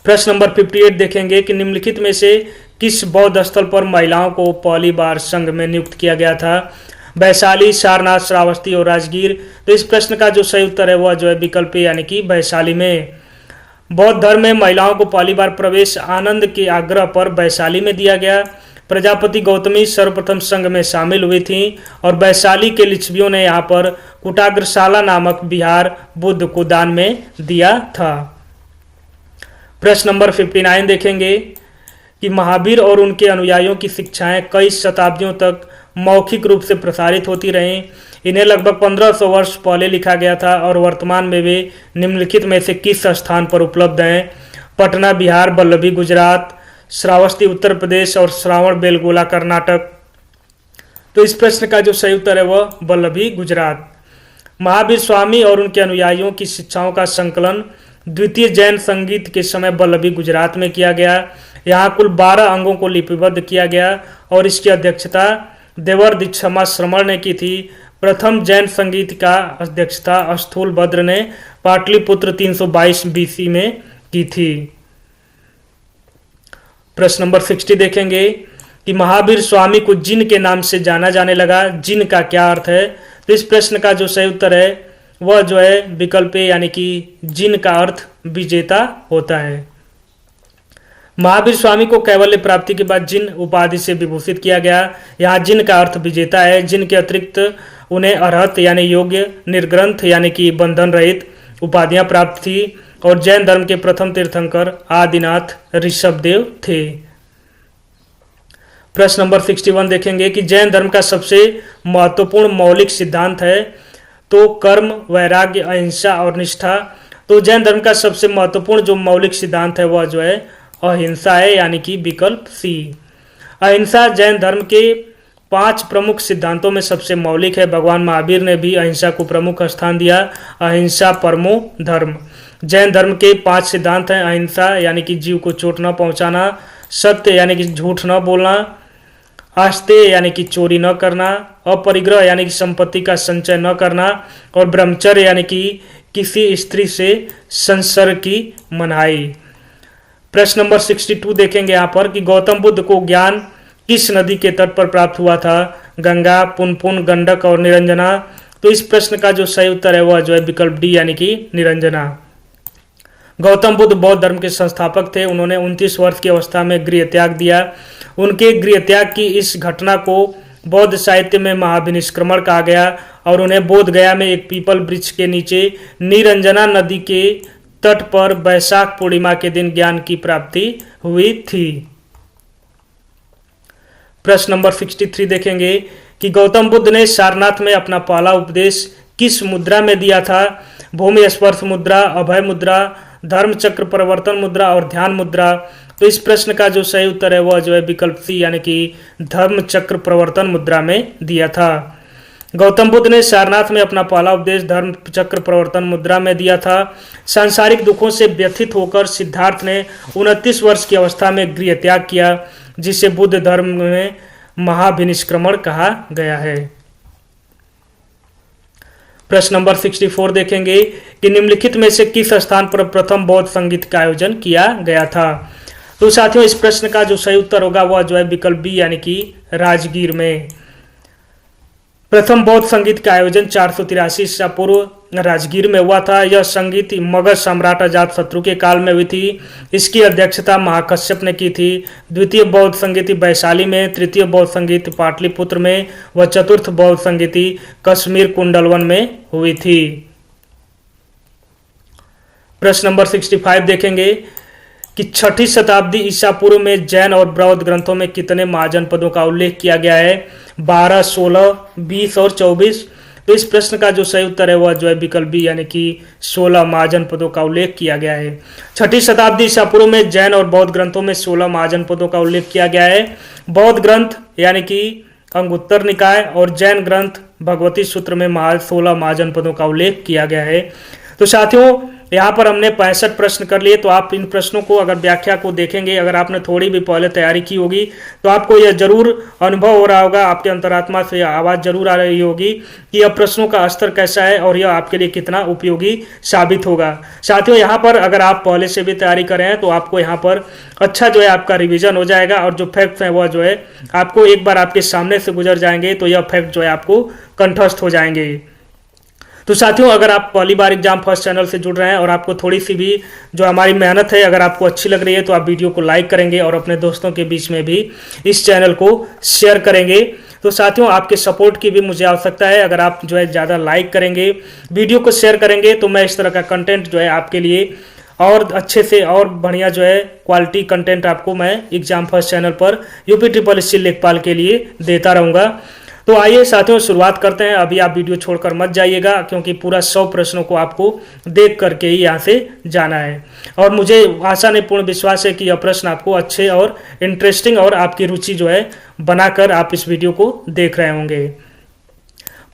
प्रश्न नंबर 58 देखेंगे कि निम्नलिखित में से किस बौद्ध स्थल पर महिलाओं को पहली बार संघ में नियुक्त किया गया था। वैशाली, सारनाथ, श्रावस्ती और राजगीर। तो इस प्रश्न का जो सही उत्तर है वह जो है विकल्प यानी कि वैशाली में। बौद्ध धर्म में महिलाओं को पहली बार प्रवेश आनंद के आग्रह पर वैशाली में दिया गया। प्रजापति गौतमी सर्वप्रथम संघ में शामिल हुई थी और वैशाली के लिच्छवियों ने यहाँ पर कुटाग्रशाला नामक विहार बुद्ध को दान में दिया था। प्रश्न नंबर 59 देखेंगे कि महावीर और उनके अनुयायियों की शिक्षाएं कई शताब्दियों तक मौखिक रूप से प्रसारित होती रहीं। इन्हें लगभग 1500 वर्ष पहले लिखा गया था और वर्तमान में वे निम्नलिखित में से किस स्थान पर उपलब्ध हैं? पटना बिहार, वल्लभी गुजरात, श्रावस्ती उत्तर प्रदेश और श्रावण बेलगोला कर्नाटक। तो इस प्रश्न का जो सही उत्तर है वह वल्लभी गुजरात। महावीर स्वामी और उनके अनुयायियों की शिक्षाओं का संकलन द्वितीय जैन संगीत के समय वल्लभी गुजरात में किया गया। यहाँ कुल 12 अंगों को लिपिबद्ध किया गया और इसकी अध्यक्षता देवर दीक्षमा श्रमण ने की थी। प्रथम जैन संगीत का अध्यक्षता स्थूलभद्र ने पाटलिपुत्र 322 BC में की थी। प्रश्न नंबर 60 देखेंगे कि महावीर स्वामी को जिन के नाम से जाना जाने लगा, जिन का क्या अर्थ है? तो इस प्रश्न का जो सही उत्तर है वह जो है विकल्प ए यानी कि जिन का अर्थ विजेता होता है। महावीर स्वामी को कैवल्य प्राप्ति के बाद जिन उपाधि से विभूषित किया गया। यहाँ जिन का अर्थ विजेता है। जिन के अतिरिक्त उन्हें अरहत यानी योग्य, निर्ग्रंथ यानी कि बंधन रहित उपाधियां प्राप्त थी और जैन धर्म के प्रथम तीर्थंकर आदिनाथ ऋषभदेव थे। प्रश्न नंबर 61 देखेंगे कि जैन धर्म का सबसे महत्वपूर्ण मौलिक सिद्धांत है तो कर्म, वैराग्य, अहिंसा और निष्ठा। तो जैन धर्म का सबसे महत्वपूर्ण जो मौलिक सिद्धांत है वह जो है अहिंसा है यानी कि विकल्प सी। अहिंसा जैन धर्म के 5 प्रमुख सिद्धांतों में सबसे मौलिक है। भगवान महावीर ने भी अहिंसा को प्रमुख स्थान दिया। अहिंसा परमो धर्म। जैन धर्म के 5 सिद्धांत हैं। अहिंसा यानी कि जीव को चोट न पहुंचाना, सत्य यानी कि झूठ न बोलना, आस्तेय यानी कि चोरी न करना, अपरिग्रह यानी कि संपत्ति का संचय न करना और ब्रह्मचर्य यानी कि किसी स्त्री से संसर्ग की मनाही। प्रश्न नंबर 62 देखेंगे यहाँ पर कि गौतम बुद्ध को ज्ञान किस नदी के तट पर प्राप्त हुआ था? गंगा, पुनपुन, गंडक और निरंजना। तो इस प्रश्न का जो सही उत्तर है वह जो है विकल्प डी यानी कि निरंजना। गौतम बुद्ध बौद्ध धर्म के संस्थापक थे। उन्होंने 29 वर्ष की अवस्था में गृह त्याग दिया। उनके गृह त्याग की इस घटना को बौद्ध साहित्य में महाविनिष्क्रमण कहा गया और उन्हें बोध गया में एक पीपल वृक्ष के नीचे निरंजना नदी के तट पर वैशाख पूर्णिमा के दिन ज्ञान की प्राप्ति हुई थी। प्रश्न नंबर 63 देखेंगे कि गौतम बुद्ध ने सारनाथ में अपना पहला उपदेश किस मुद्रा में दिया था? भूमि स्पर्श मुद्रा, अभय मुद्रा, धर्म चक्र परिवर्तन मुद्रा और ध्यान मुद्रा। तो इस प्रश्न का जो सही उत्तर है वह जो है विकल्प सी यानी कि धर्म चक्र प्रवर्तन मुद्रा में दिया था। गौतम बुद्ध ने सारनाथ में अपना पहला उपदेश धर्म चक्र प्रवर्तन मुद्रा में दिया था। सांसारिक दुखों से व्यथित होकर सिद्धार्थ ने 29 वर्ष की अवस्था में गृह त्याग किया, जिसे बुद्ध धर्म में महाविनिष्क्रमण कहा गया है। प्रश्न नंबर 64 देखेंगे कि निम्नलिखित में से किस स्थान पर प्रथम बौद्ध संगीत का आयोजन किया गया था? तो साथियों इस प्रश्न का जो सही उत्तर होगा वह जो है विकल्प बी यानी कि राजगीर में। प्रथम बौद्ध संगीत का आयोजन 483 ईसा पूर्व राजगीर में हुआ था। यह संगीत मगध सम्राट अजातशत्रु के काल में हुई थी। इसकी अध्यक्षता महाकश्यप ने की थी। द्वितीय बौद्ध संगीति वैशाली में, तृतीय बौद्ध संगीत पाटलिपुत्र में व चतुर्थ बौद्ध संगीति कश्मीर कुंडलवन में हुई थी। प्रश्न नंबर 65 देखेंगे कि 6ठी शताब्दी ईसा पूर्व में जैन और बौद्ध ग्रंथों में कितने महाजनपदों का उल्लेख किया गया है? 12, 16, 20 और 24। तो इस प्रश्न का जो सही उत्तर है वह जो है विकल्प बी यानी कि 16 महाजनपदों का उल्लेख किया गया है। 6ठी शताब्दी ईसा पूर्व में जैन और बौद्ध ग्रंथों में 16 महाजनपदों का उल्लेख किया गया है। बौद्ध ग्रंथ यानी कि अंगुत्तर निकाय और जैन ग्रंथ भगवती सूत्र में 16 महाजनपदों का उल्लेख किया गया है। तो साथियों यहाँ पर हमने 65 प्रश्न कर लिए। तो आप इन प्रश्नों को अगर व्याख्या को देखेंगे, अगर आपने थोड़ी भी पहले तैयारी की होगी तो आपको यह जरूर अनुभव हो रहा होगा, आपके अंतरात्मा से आवाज़ जरूर आ रही होगी कि यह प्रश्नों का स्तर कैसा है और यह आपके लिए कितना उपयोगी साबित होगा। साथियों यहाँ पर अगर आप पहले से भी तैयारी कर रहे हैं तो आपको यहाँ पर अच्छा जो है आपका रिविजन हो जाएगा और जो फैक्ट्स हैं वह जो है आपको एक बार आपके सामने से गुजर जाएंगे तो यह फैक्ट जो है आपको कंठस्थ हो जाएंगे। तो साथियों अगर आप पहली बार एग्जाम फर्स्ट चैनल से जुड़ रहे हैं और आपको थोड़ी सी भी जो हमारी मेहनत है अगर आपको अच्छी लग रही है तो आप वीडियो को लाइक करेंगे और अपने दोस्तों के बीच में भी इस चैनल को शेयर करेंगे। तो साथियों आपके सपोर्ट की भी मुझे आवश्यकता है। अगर आप जो है ज़्यादा लाइक करेंगे, वीडियो को शेयर करेंगे तो मैं इस तरह का कंटेंट जो है आपके लिए और अच्छे से और बढ़िया जो है क्वालिटी कंटेंट आपको मैं एग्जाम फर्स्ट चैनल पर यूपी ट्रिपल एससी लेखपाल के लिए देता रहूँगा। तो आइए साथियों शुरुआत करते हैं। अभी आप वीडियो छोड़कर मत जाइएगा, क्योंकि पूरा 100 प्रश्नों को आपको देख करके ही यहाँ से जाना है। और मुझे आशा नहीं पूर्ण विश्वास है कि यह प्रश्न आपको अच्छे और इंटरेस्टिंग और आपकी रुचि जो है बनाकर आप इस वीडियो को देख रहे होंगे।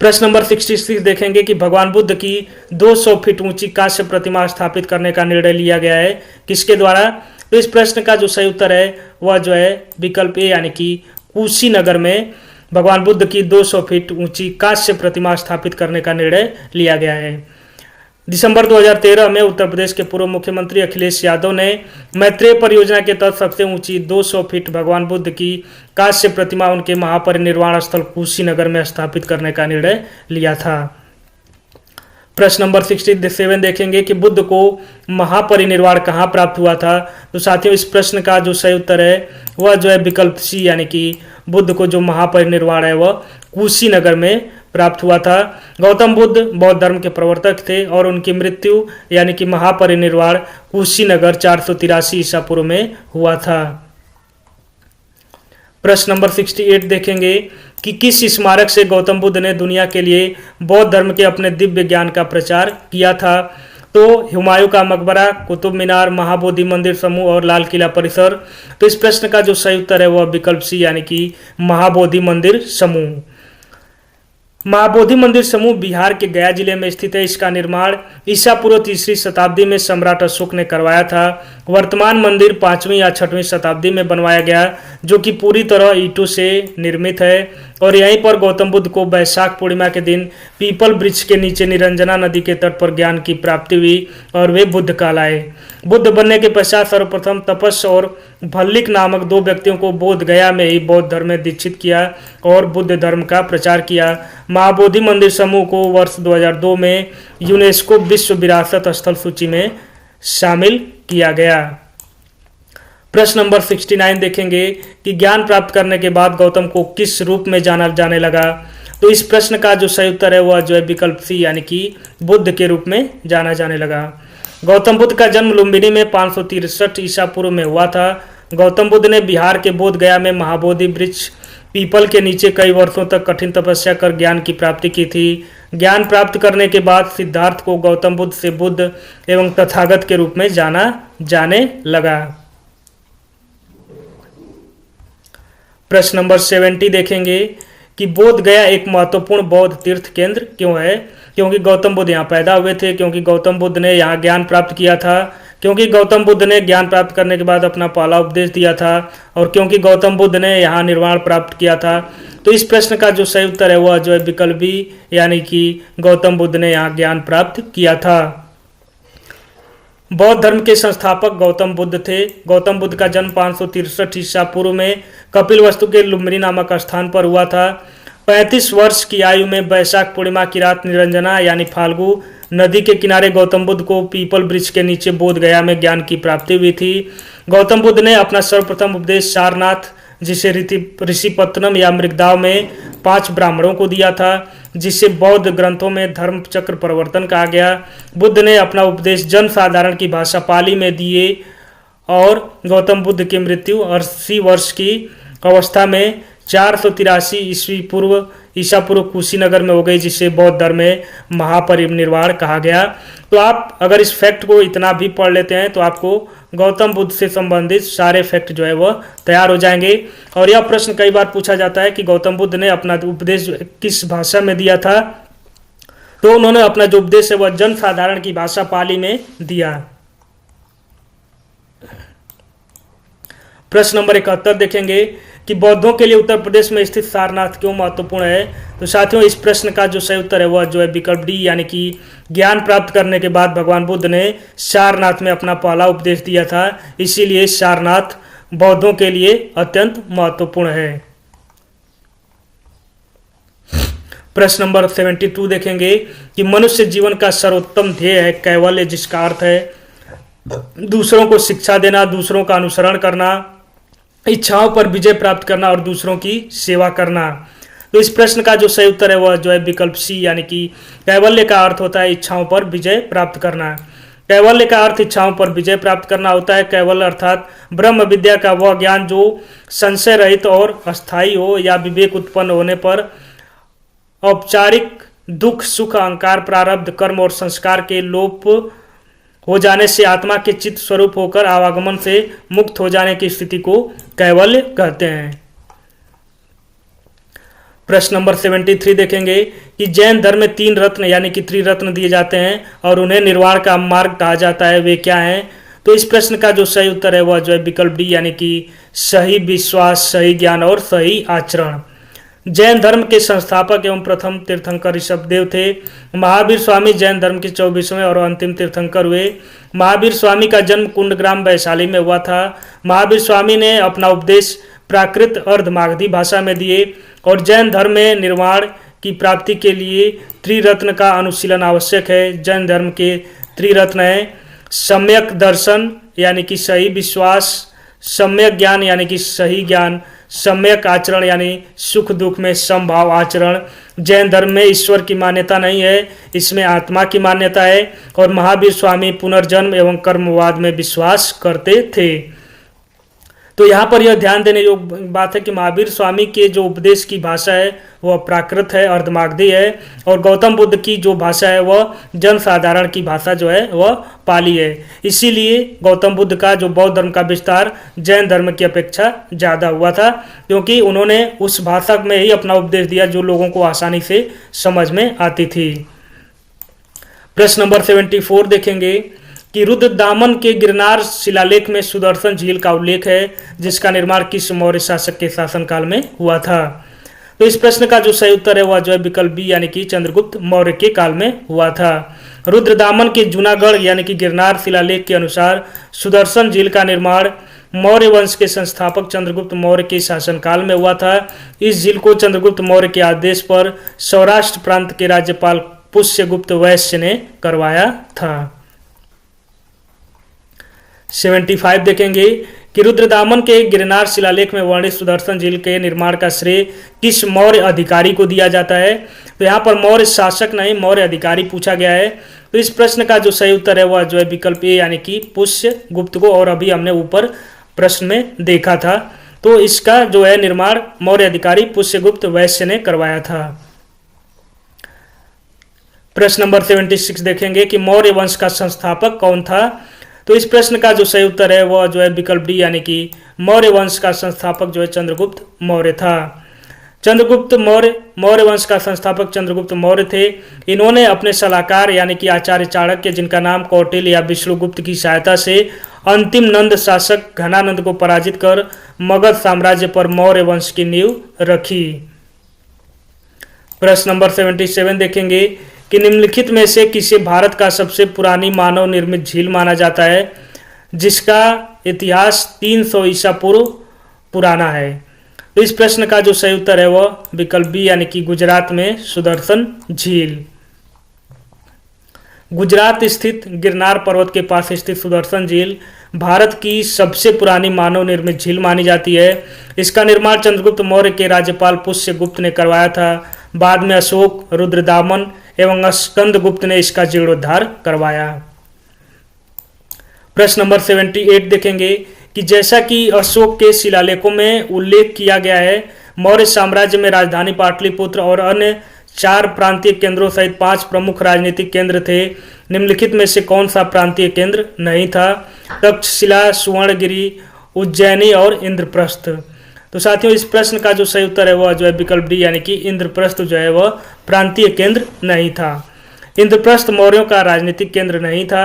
प्रश्न नंबर 66 देखेंगे कि भगवान बुद्ध की 200 फीट ऊंची कांस्य प्रतिमा स्थापित करने का निर्णय लिया गया है, किसके द्वारा? तो इस प्रश्न का जो सही उत्तर है वह जो है विकल्प ए यानी कि कुशीनगर में भगवान बुद्ध की 200 फीट ऊंची कांस्य प्रतिमा स्थापित करने का निर्णय लिया गया है। दिसंबर 2013 में उत्तर प्रदेश के पूर्व मुख्यमंत्री अखिलेश यादव ने मैत्रेय परियोजना के तहत सबसे ऊंची 200 फीट भगवान बुद्ध की कांस्य प्रतिमा उनके महापरिनिर्वाण स्थल कुशीनगर में स्थापित करने का निर्णय लिया था। प्रश्न नंबर 67 देखेंगे कि बुद्ध को महापरिनिर्वाण कहाँ प्राप्त हुआ था? तो साथियों इस प्रश्न का जो सही उत्तर है वह जो है विकल्प सी यानी कि बुद्ध को जो महापरिनिर्वाण है वह कुशीनगर में प्राप्त हुआ था। गौतम बुद्ध बौद्ध धर्म के प्रवर्तक थे और उनकी मृत्यु यानी कि महापरिनिर्वाण कुशीनगर 483 ईसा पूर्व में हुआ था। प्रश्न नंबर 68 देखेंगे कि किस स्मारक से गौतम बुद्ध ने दुनिया के लिए बौद्ध धर्म के अपने दिव्य ज्ञान का प्रचार किया था? तो हुमायूं का मकबरा, कुतुब मीनार, महाबोधि मंदिर समूह और लाल किला परिसर। तो इस प्रश्न का जो सही उत्तर है वह विकल्प सी यानी कि महाबोधि मंदिर समूह। महाबोधि मंदिर समूह बिहार के गया जिले में स्थित है। इसका निर्माण ईसा पूर्व 3री शताब्दी में सम्राट अशोक ने करवाया था। वर्तमान मंदिर 5वीं या 6वीं शताब्दी में बनवाया गया, जो कि पूरी तरह ईंटों से निर्मित है। और यहीं पर गौतम बुद्ध को वैशाख पूर्णिमा के दिन पीपल वृक्ष के नीचे निरंजना नदी के तट पर ज्ञान की प्राप्ति हुई और वे बुद्ध कहलाए। बुद्ध बनने के पश्चात सर्वप्रथम तपस और भल्लिक नामक 2 व्यक्तियों को बोध गया में ही बौद्ध धर्म में दीक्षित किया और बुद्ध धर्म का प्रचार किया। महाबोधि मंदिर समूह को वर्ष 2002 में यूनेस्को विश्व विरासत स्थल सूची में शामिल किया गया। प्रश्न नंबर 69 देखेंगे कि ज्ञान प्राप्त करने के बाद गौतम को किस रूप में जाना जाने लगा? तो इस प्रश्न का जो सही उत्तर है वह जो है विकल्प सी यानी कि बुद्ध के रूप में जाना जाने लगा। गौतम बुद्ध का जन्म लुम्बिनी में 563 ईसा पूर्व में हुआ था। गौतम बुद्ध ने बिहार के बोध गया में महाबोधि वृक्ष पीपल के नीचे कई वर्षों तक कठिन तपस्या कर ज्ञान की प्राप्ति की थी। ज्ञान प्राप्त करने के बाद सिद्धार्थ को गौतम बुद्ध से बुद्ध एवं तथागत के रूप में जाना जाने लगा। प्रश्न नंबर 70 देखेंगे कि बोध गया एक महत्वपूर्ण बौद्ध तीर्थ केंद्र क्यों है? क्योंकि गौतम बुद्ध यहाँ पैदा हुए थे, क्योंकि गौतम बुद्ध ने यहाँ ज्ञान प्राप्त किया था, क्योंकि गौतम बुद्ध ने ज्ञान प्राप्त करने के बाद अपना पहला उपदेश दिया था, और क्योंकि गौतम बुद्ध ने यहाँ निर्वाण प्राप्त किया था। तो इस प्रश्न का जो सही उत्तर है वह जो है विकल्प बी यानी कि गौतम बुद्ध ने यहाँ ज्ञान प्राप्त किया था। बौद्ध धर्म के संस्थापक गौतम बुद्ध थे। गौतम बुद्ध का जन्म 563 ईसा पूर्व में कपिलवस्तु के लुम्बिनी नामक स्थान पर हुआ था। 35 वर्ष की आयु में वैशाख पूर्णिमा की रात निरंजना यानी फाल्गु नदी के किनारे गौतम बुद्ध को पीपल वृक्ष के नीचे बोध गया में ज्ञान की प्राप्ति हुई थी। गौतम बुद्ध ने अपना सर्वप्रथम उपदेश सारनाथ, जिसे ऋषिपत्तनम या मृगदाव में 5 ब्राह्मणों को दिया था, जिसे बौद्ध ग्रंथों में धर्म चक्र प्रवर्तन कहा गया। बुद्ध ने अपना उपदेश जन साधारण की भाषा पाली में दिए और गौतम बुद्ध की मृत्यु 80 वर्ष की अवस्था में 483 ईसा पूर्व कुशीनगर में हो गई, जिसे बौद्ध धर्म में महापरिनिर्वाण कहा गया। तो आप अगर इस फैक्ट को इतना भी पढ़ लेते हैं तो आपको गौतम बुद्ध से संबंधित सारे फैक्ट जो है वह तैयार हो जाएंगे। और यह प्रश्न कई बार पूछा जाता है कि गौतम बुद्ध ने अपना उपदेश किस भाषा में दिया था? तो उन्होंने अपना जो उपदेश है वह जन साधारण की भाषा पाली में दिया। प्रश्न नंबर 71 देखेंगे कि बौद्धों के लिए उत्तर प्रदेश में स्थित सारनाथ क्यों महत्वपूर्ण है? तो साथियों इस प्रश्न का जो सही उत्तर है वह जो है विकल्प डी यानी कि ज्ञान प्राप्त करने के बाद भगवान बुद्ध ने सारनाथ में अपना पहला उपदेश दिया था, इसीलिए सारनाथ बौद्धों के लिए अत्यंत महत्वपूर्ण है। प्रश्न नंबर 72 देखेंगे कि मनुष्य जीवन का सर्वोत्तम ध्येय है कैवल्य, जिसका अर्थ है दूसरों को शिक्षा देना, दूसरों का अनुसरण करना, इच्छाओं पर विजय प्राप्त करना और दूसरों की सेवा करना। तो इस प्रश्न का जो सही उत्तर है वह जो है विकल्प सी यानी कि कैवल्य का अर्थ होता है इच्छाओं पर विजय प्राप्त करना। कैवल्य का अर्थ इच्छाओं पर विजय प्राप्त करना होता है। कैवल्य अर्थात ब्रह्म विद्या का वह ज्ञान जो संशय रहित और अस्थायी हो या विवेक उत्पन्न होने पर औपचारिक दुख सुख अहंकार प्रारब्ध कर्म और संस्कार के लोप हो जाने से आत्मा के चित्त स्वरूप होकर आवागमन से मुक्त हो जाने की स्थिति को कैवल्य कहते हैं। प्रश्न नंबर 73 देखेंगे कि जैन धर्म में 3 रत्न यानी कि त्रिरत्न दिए जाते हैं और उन्हें निर्वाण का मार्ग कहा जाता है, वे क्या हैं? तो इस प्रश्न का जो सही उत्तर है वह जो है विकल्प डी यानी कि सही विश्वास, सही ज्ञान और सही आचरण। जैन धर्म के संस्थापक एवं प्रथम तीर्थंकर ऋषभदेव थे। महावीर स्वामी जैन धर्म के 24वें और अंतिम तीर्थंकर हुए। महावीर स्वामी का जन्म कुंडग्राम वैशाली में हुआ था। महावीर स्वामी ने अपना उपदेश प्राकृत अर्धमागधी भाषा में दिए और जैन धर्म में निर्वाण की प्राप्ति के लिए त्रिरत्न का अनुशीलन आवश्यक है। जैन धर्म के त्रिरत्न है सम्यक दर्शन यानी कि सही विश्वास, सम्यक ज्ञान यानी कि सही ज्ञान, सम्यक आचरण यानी सुख दुख में समभाव आचरण। जैन धर्म में ईश्वर की मान्यता नहीं है, इसमें आत्मा की मान्यता है और महावीर स्वामी पुनर्जन्म एवं कर्मवाद में विश्वास करते थे। तो यहाँ पर यह ध्यान देने योग्य बात है कि महावीर स्वामी के जो उपदेश की भाषा है वह प्राकृत है, अर्धमागधी है और गौतम बुद्ध की जो भाषा है वह जनसाधारण की भाषा जो है वह पाली है। इसीलिए गौतम बुद्ध का जो बौद्ध धर्म का विस्तार जैन धर्म की अपेक्षा ज़्यादा हुआ था, क्योंकि उन्होंने उस भाषा में ही अपना उपदेश दिया जो लोगों को आसानी से समझ में आती थी। प्रश्न नंबर 74 देखेंगे कि रुद्रदामन के गिरनार शिलालेख में सुदर्शन झील का उल्लेख है, जिसका निर्माण किस मौर्य शासक के शासनकाल में हुआ था? तो इस प्रश्न का जो सही उत्तर है वह जो है विकल्प बी यानी कि चंद्रगुप्त मौर्य के काल में हुआ था। रुद्रदामन के जूनागढ़ यानी कि गिरनार शिलालेख के अनुसार सुदर्शन झील का निर्माण मौर्य वंश के संस्थापक चंद्रगुप्त मौर्य के शासनकाल में हुआ था। इस झील को चंद्रगुप्त मौर्य के आदेश पर सौराष्ट्र प्रांत के राज्यपाल पुष्यगुप्त वैश्य ने करवाया था। 75 देखेंगे कि रुद्रदामन के गिरनार शिलालेख में वर्णित सुदर्शन झील के निर्माण का श्रेय किस मौर्य अधिकारी को दिया जाता है? तो यहाँ पर मौर्य शासक नहीं मौर्य अधिकारी पूछा गया है। तो इस प्रश्न का जो सही उत्तर है वह जो है विकल्प ए यानी कि पुष्यगुप्त को, और अभी हमने ऊपर प्रश्न में देखा था। तो इसका जो है निर्माण मौर्य अधिकारी पुष्यगुप्त वैश्य ने करवाया था। प्रश्न नंबर 76 देखेंगे कि मौर्य वंश का संस्थापक कौन था? तो इस प्रश्न का जो सही उत्तर है वह जो है विकल्प डी यानी कि मौर्य वंश का संस्थापक जो है चंद्रगुप्त मौर्य था। चंद्रगुप्त मौर्य वंश का संस्थापक चंद्रगुप्त मौर्य थे। इन्होंने अपने सलाहकार यानी कि आचार्य चाणक्य, जिनका नाम कौटिल्य या विष्णुगुप्त की सहायता से अंतिम नंद शासक घनानंद को पराजित कर मगध साम्राज्य पर मौर्य वंश की नींव रखी। प्रश्न नंबर 77 देखेंगे कि निम्नलिखित में से किसे भारत का सबसे पुरानी मानव निर्मित झील माना जाता है, जिसका इतिहास 300 ईसा पूर्व पुराना है? तो इस प्रश्न का जो सही उत्तर है वह विकल्प बी यानी कि गुजरात में सुदर्शन झील। गुजरात स्थित गिरनार पर्वत के पास स्थित सुदर्शन झील भारत की सबसे पुरानी मानव निर्मित झील मानी जाती है। इसका निर्माण चंद्रगुप्त मौर्य के राज्यपाल पुष्यगुप्त ने करवाया था। बाद में अशोक, रुद्रदामन एवं स्कंदगुप्त ने इसका जीर्णोद्धार करवाया। प्रश्न नंबर 78 देखेंगे कि जैसा कि अशोक के शिलालेखों में उल्लेख किया गया है, मौर्य साम्राज्य में राजधानी पाटलिपुत्र और अन्य 4 प्रांतीय केंद्रों सहित 5 प्रमुख राजनीतिक केंद्र थे। निम्नलिखित में से कौन सा प्रांतीय केंद्र नहीं था? तक्षशिला, सुवर्णगिरी, उज्जैनी और इंद्रप्रस्थ। तो साथियों इस प्रश्न का जो सही उत्तर है वह जो है विकल्प डी यानी कि इंद्रप्रस्थ जो है वह प्रांतीय केंद्र नहीं था। इंद्रप्रस्थ मौर्यों का राजनीतिक केंद्र नहीं था।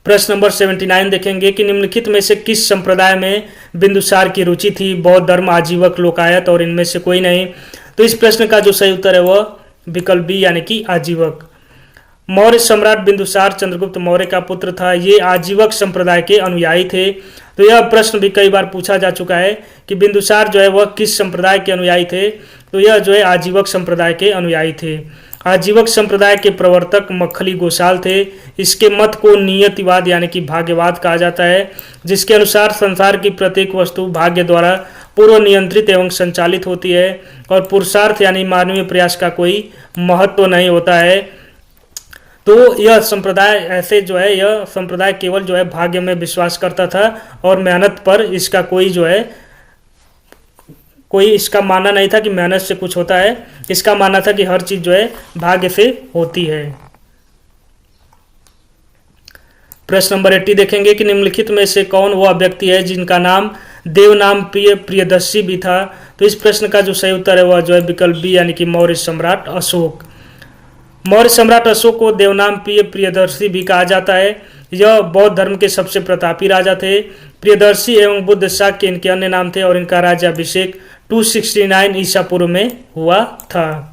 प्रश्न नंबर 79 देखेंगे कि निम्नलिखित में से किस संप्रदाय में बिंदुसार की रुचि थी? बौद्ध धर्म, आजीवक, लोकायत और इनमें से कोई नहीं। तो इस प्रश्न का जो सही उत्तर है वह विकल्प बी यानी कि आजीवक। मौर्य सम्राट बिंदुसार चंद्रगुप्त मौर्य का पुत्र था। ये आजीवक संप्रदाय के अनुयायी थे। तो यह प्रश्न भी कई बार पूछा जा चुका है कि बिंदुसार जो है वह किस संप्रदाय के अनुयायी थे? तो यह जो है आजीवक संप्रदाय के अनुयायी थे। आजीवक संप्रदाय के प्रवर्तक मक्खली गोसाल थे। इसके मत को नियतिवाद यानी कि भाग्यवाद कहा जाता है, जिसके अनुसार संसार की प्रत्येक वस्तु भाग्य द्वारा पूर्व नियंत्रित एवं संचालित होती है और पुरुषार्थ यानी मानवीय प्रयास का कोई महत्व नहीं होता है। तो यह संप्रदाय ऐसे जो है, यह संप्रदाय केवल जो है भाग्य में विश्वास करता था और मेहनत पर इसका कोई जो है कोई इसका मानना नहीं था कि मेहनत से कुछ होता है। इसका मानना था कि हर चीज जो है भाग्य से होती है। प्रश्न नंबर 80 देखेंगे कि निम्नलिखित में से कौन वह व्यक्ति है जिनका नाम देवनाम प्रियदर्शी भी था। तो इस प्रश्न का जो सही उत्तर है वह जो है विकल्प बी यानी कि मौर्य सम्राट अशोक। मौर्य सम्राट अशोक को देवनाम प्रियदर्शी भी कहा जाता है। यह बौद्ध धर्म के सबसे प्रतापी राजा थे। प्रियदर्शी एवं बुद्ध शाक के इनके अन्य नाम थे और इनका राज्याभिषेक 269 ईसा पूर्व में हुआ था।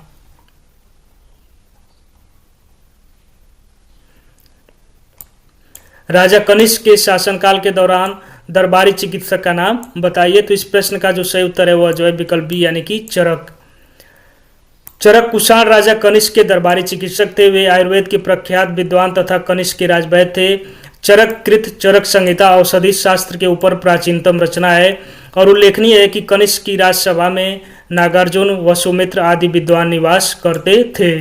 राजा कनिष्क के शासनकाल के दौरान दरबारी चिकित्सक का नाम बताइए। तो इस प्रश्न का जो सही उत्तर है वह जो है विकल्प बी यानी कि चरक। चरक कुषाण राजा कनिष्क के दरबारी चिकित्सक थे। वे आयुर्वेद के प्रख्यात विद्वान तथा कनिष्क के राजवैद्य थे। चरक कृत चरक संहिता औषधि शास्त्र के ऊपर प्राचीनतम रचना है और उल्लेखनीय है कि कनिष्क की राजसभा में नागार्जुन, वसुमित्र आदि विद्वान निवास करते थे।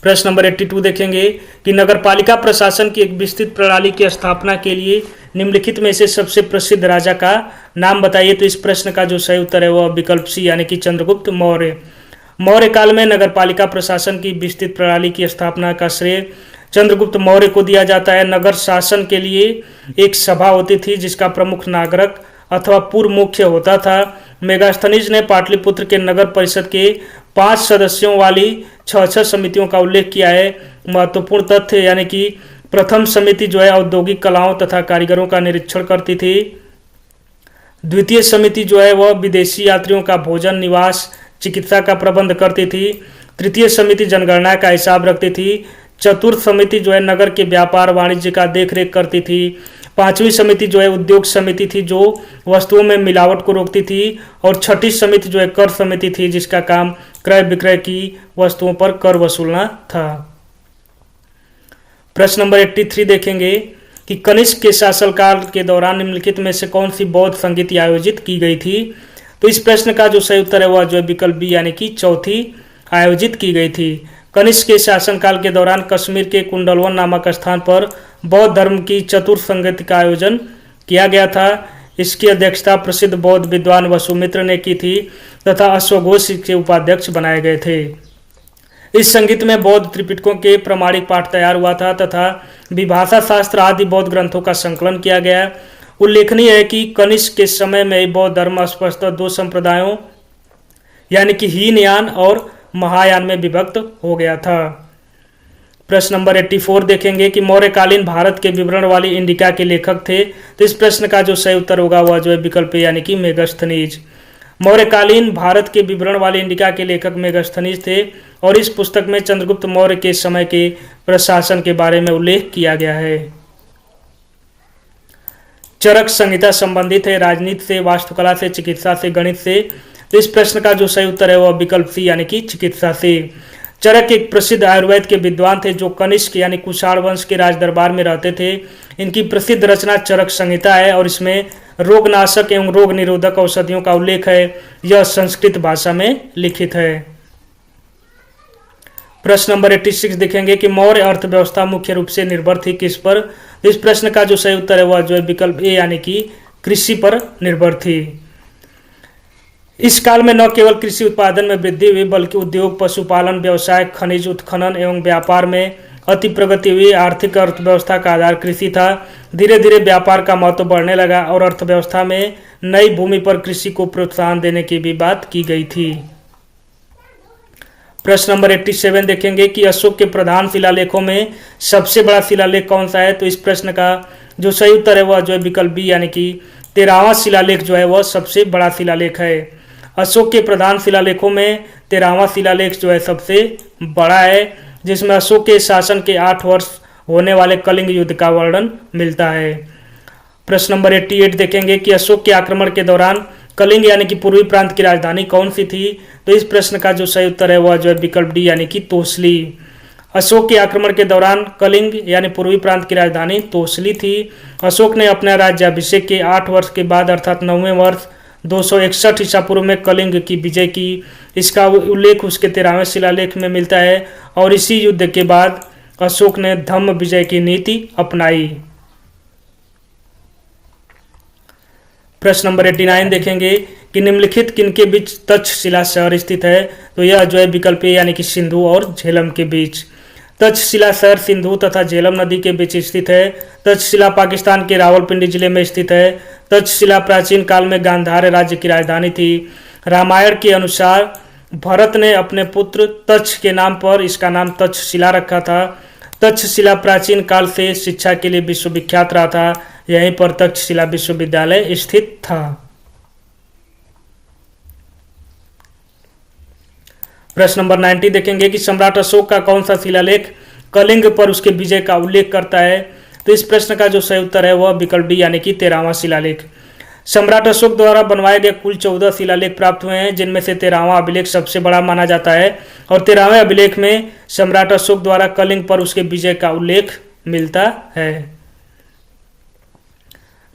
प्रश्न नंबर 82 देखेंगे कि नगरपालिका प्रशासन की एक विस्तृत प्रणाली की स्थापना के लिए निम्नलिखित में से सबसे प्रसिद्ध राजा का नाम बताइए। तो इस प्रश्न का जो सही उत्तर है वह विकल्प सी यानी कि चंद्रगुप्त मौर्य। मौर्य काल में नगरपालिका प्रशासन की विस्तृत प्रणाली की स्थापना का श्रेय चंद्रगुप्त मौर्य को दिया जाता है। नगर शासन के लिए एक सभा होती थी जिसका प्रमुख नागरिक अथवा पूर्व मुख्य होता था। मेगास्थनीज ने पाटलिपुत्र के नगर परिषद के 5 सदस्यों वाली 6 समितियों का उल्लेख किया है। महत्वपूर्ण तथ्य यानी कि प्रथम समिति जो है औद्योगिक कलाओं तथा कारीगरों का निरीक्षण करती थी। द्वितीय समिति जो है वह विदेशी यात्रियों का भोजन, निवास, चिकित्सा का प्रबंध करती थी। तृतीय समिति जनगणना का हिसाब रखती थी। चतुर्थ समिति जो है नगर के व्यापार वाणिज्य का देखरेख करती थी। 5वीं समिति जो है उद्योग समिति थी जो वस्तुओं में मिलावट को रोकती थी। और 6ठी समिति जो है कर समिति थी जिसका काम क्रय विक्रय की वस्तुओं पर कर वसूलना था। प्रश्न नंबर 83 देखेंगे कि कनिष्क के शासनकाल के दौरान निम्नलिखित में से कौन सी बौद्ध संगीति आयोजित की गई थी। तो इस प्रश्न का जो सही उत्तर है वह जो है विकल्प बी यानी कि चौथी आयोजित की गई थी। कनिष्क के शासनकाल के दौरान कश्मीर के कुंडलवन नामक स्थान पर बौद्ध धर्म की चतुर्थ संगति का आयोजन किया गया था। इसकी अध्यक्षता प्रसिद्ध बौद्ध विद्वान वसुमित्र ने की थी तथा अश्वघोष के उपाध्यक्ष बनाए गए थे। इस संगीत में बौद्ध त्रिपिटकों के प्रमाणिक पाठ तैयार हुआ था तथा विभाषा शास्त्र आदि बौद्ध ग्रंथों का संकलन किया गया। उल्लेखनीय है कि कनिष्क के समय में बौद्ध धर्म स्पष्टतः 2 संप्रदायों यानी कि हीनयान और महायान में विभक्त हो गया था। प्रश्न नंबर 84 देखेंगे कि मौर्यकालीन भारत के विवरण वाली इंडिका के लेखक थे। तो इस प्रश्न का जो सही उत्तर होगा वह जो है विकल्प यानी कि मेगास्थनीज। मौर्यकालीन भारत के विवरण वाली इंडिका के लेखक मेगास्थनीज थे और इस पुस्तक में चंद्रगुप्त मौर्य के समय के प्रशासन के बारे में उल्लेख किया गया है। चरक संहिता संबंधित है राजनीति से, वास्तुकला से, चिकित्सा से, गणित से। तो इस प्रश्न का जो सही उत्तर है वह विकल्प सी यानी कि चिकित्सा से। चरक एक प्रसिद्ध आयुर्वेद के विद्वान थे जो कनिष्क यानी कुषाण वंश के राजदरबार में रहते थे। इनकी प्रसिद्ध रचना चरक संहिता है और इसमें रोगनाशक एवं रोग निरोधक औषधियों का उल्लेख है। यह संस्कृत भाषा में लिखित है। प्रश्न नंबर 86 देखेंगे कि मौर्य अर्थव्यवस्था मुख्य रूप से निर्भर थी किस पर। इस प्रश्न का जो सही उत्तर है वह जो है विकल्प ए यानी कि कृषि पर निर्भर थी। इस काल में न केवल कृषि उत्पादन में वृद्धि हुई बल्कि उद्योग, पशुपालन, व्यवसाय, खनिज उत्खनन एवं व्यापार में अति प्रगति हुई। आर्थिक अर्थव्यवस्था का आधार कृषि था। धीरे धीरे व्यापार का महत्व बढ़ने लगा और अर्थव्यवस्था में नई भूमि पर कृषि को प्रोत्साहन देने की भी बात की गई थी। प्रश्न नंबर 87 देखेंगे कि अशोक के प्रधान शिलालेखों में सबसे बड़ा शिलालेख कौन सा है। तो इस प्रश्न का जो सही उत्तर है वह जो है विकल्प बी यानी कि 13वां शिलालेख जो है वह सबसे बड़ा शिलालेख है। अशोक के प्रधान शिलालेखों में 13वां शिलालेख जो है सबसे बड़ा है जिसमें अशोक के शासन के 8 वर्ष होने वाले कलिंग युद्ध का वर्णन मिलता है। प्रश्न नंबर 88 देखेंगे कि अशोक के आक्रमण के दौरान कलिंग यानी कि पूर्वी प्रांत की राजधानी कौन सी थी। तो इस प्रश्न का जो सही उत्तर है वह जो है विकल्प डी यानी कि तोसली। अशोक के आक्रमण के दौरान कलिंग यानी पूर्वी प्रांत की राजधानी तोसली थी। अशोक ने अपना राज्याभिषेक के 8 वर्ष के बाद अर्थात 9वें वर्ष 261 ईसा पूर्व में कलिंग की विजय की। इसका उल्लेख उसके 13वें शिलालेख में मिलता है और इसी युद्ध के बाद अशोक ने धम्म विजय की नीति अपनाई। प्रश्न नंबर 89 देखेंगे कि निम्नलिखित किनके बीच तक्षशिला शहर स्थित है। तो यह जो है विकल्प ए यानी कि सिंधु और झेलम के बीच। तक्षशिला शहर सिंधु तथा झेलम नदी के बीच स्थित है। तक्षशिला पाकिस्तान के रावलपिंडी जिले में स्थित है। तक्षशिला प्राचीन काल में गांधार राज्य की राजधानी थी। रामायण के अनुसार भरत ने अपने पुत्र तक्ष के नाम पर इसका नाम तक्षशिला रखा था। तक्षशिला प्राचीन काल से शिक्षा के लिए विश्वविख्यात रहा था। यहीं पर तक्षशिला विश्वविद्यालय स्थित था। प्रश्न नंबर 90 देखेंगे कि सम्राट अशोक का कौन सा शिलालेख कलिंग पर उसके विजय का उल्लेख करता है। तो इस प्रश्न का जो सही उत्तर है वह विकल्प डी यानी कि 13वां शिलालेख। सम्राट अशोक द्वारा बनवाए गए कुल 14 शिलालेख प्राप्त हुए हैं, जिनमें से 13वां अभिलेख सबसे बड़ा माना जाता है और 13वें अभिलेख में सम्राट अशोक द्वारा कलिंग पर उसके विजय का उल्लेख मिलता है।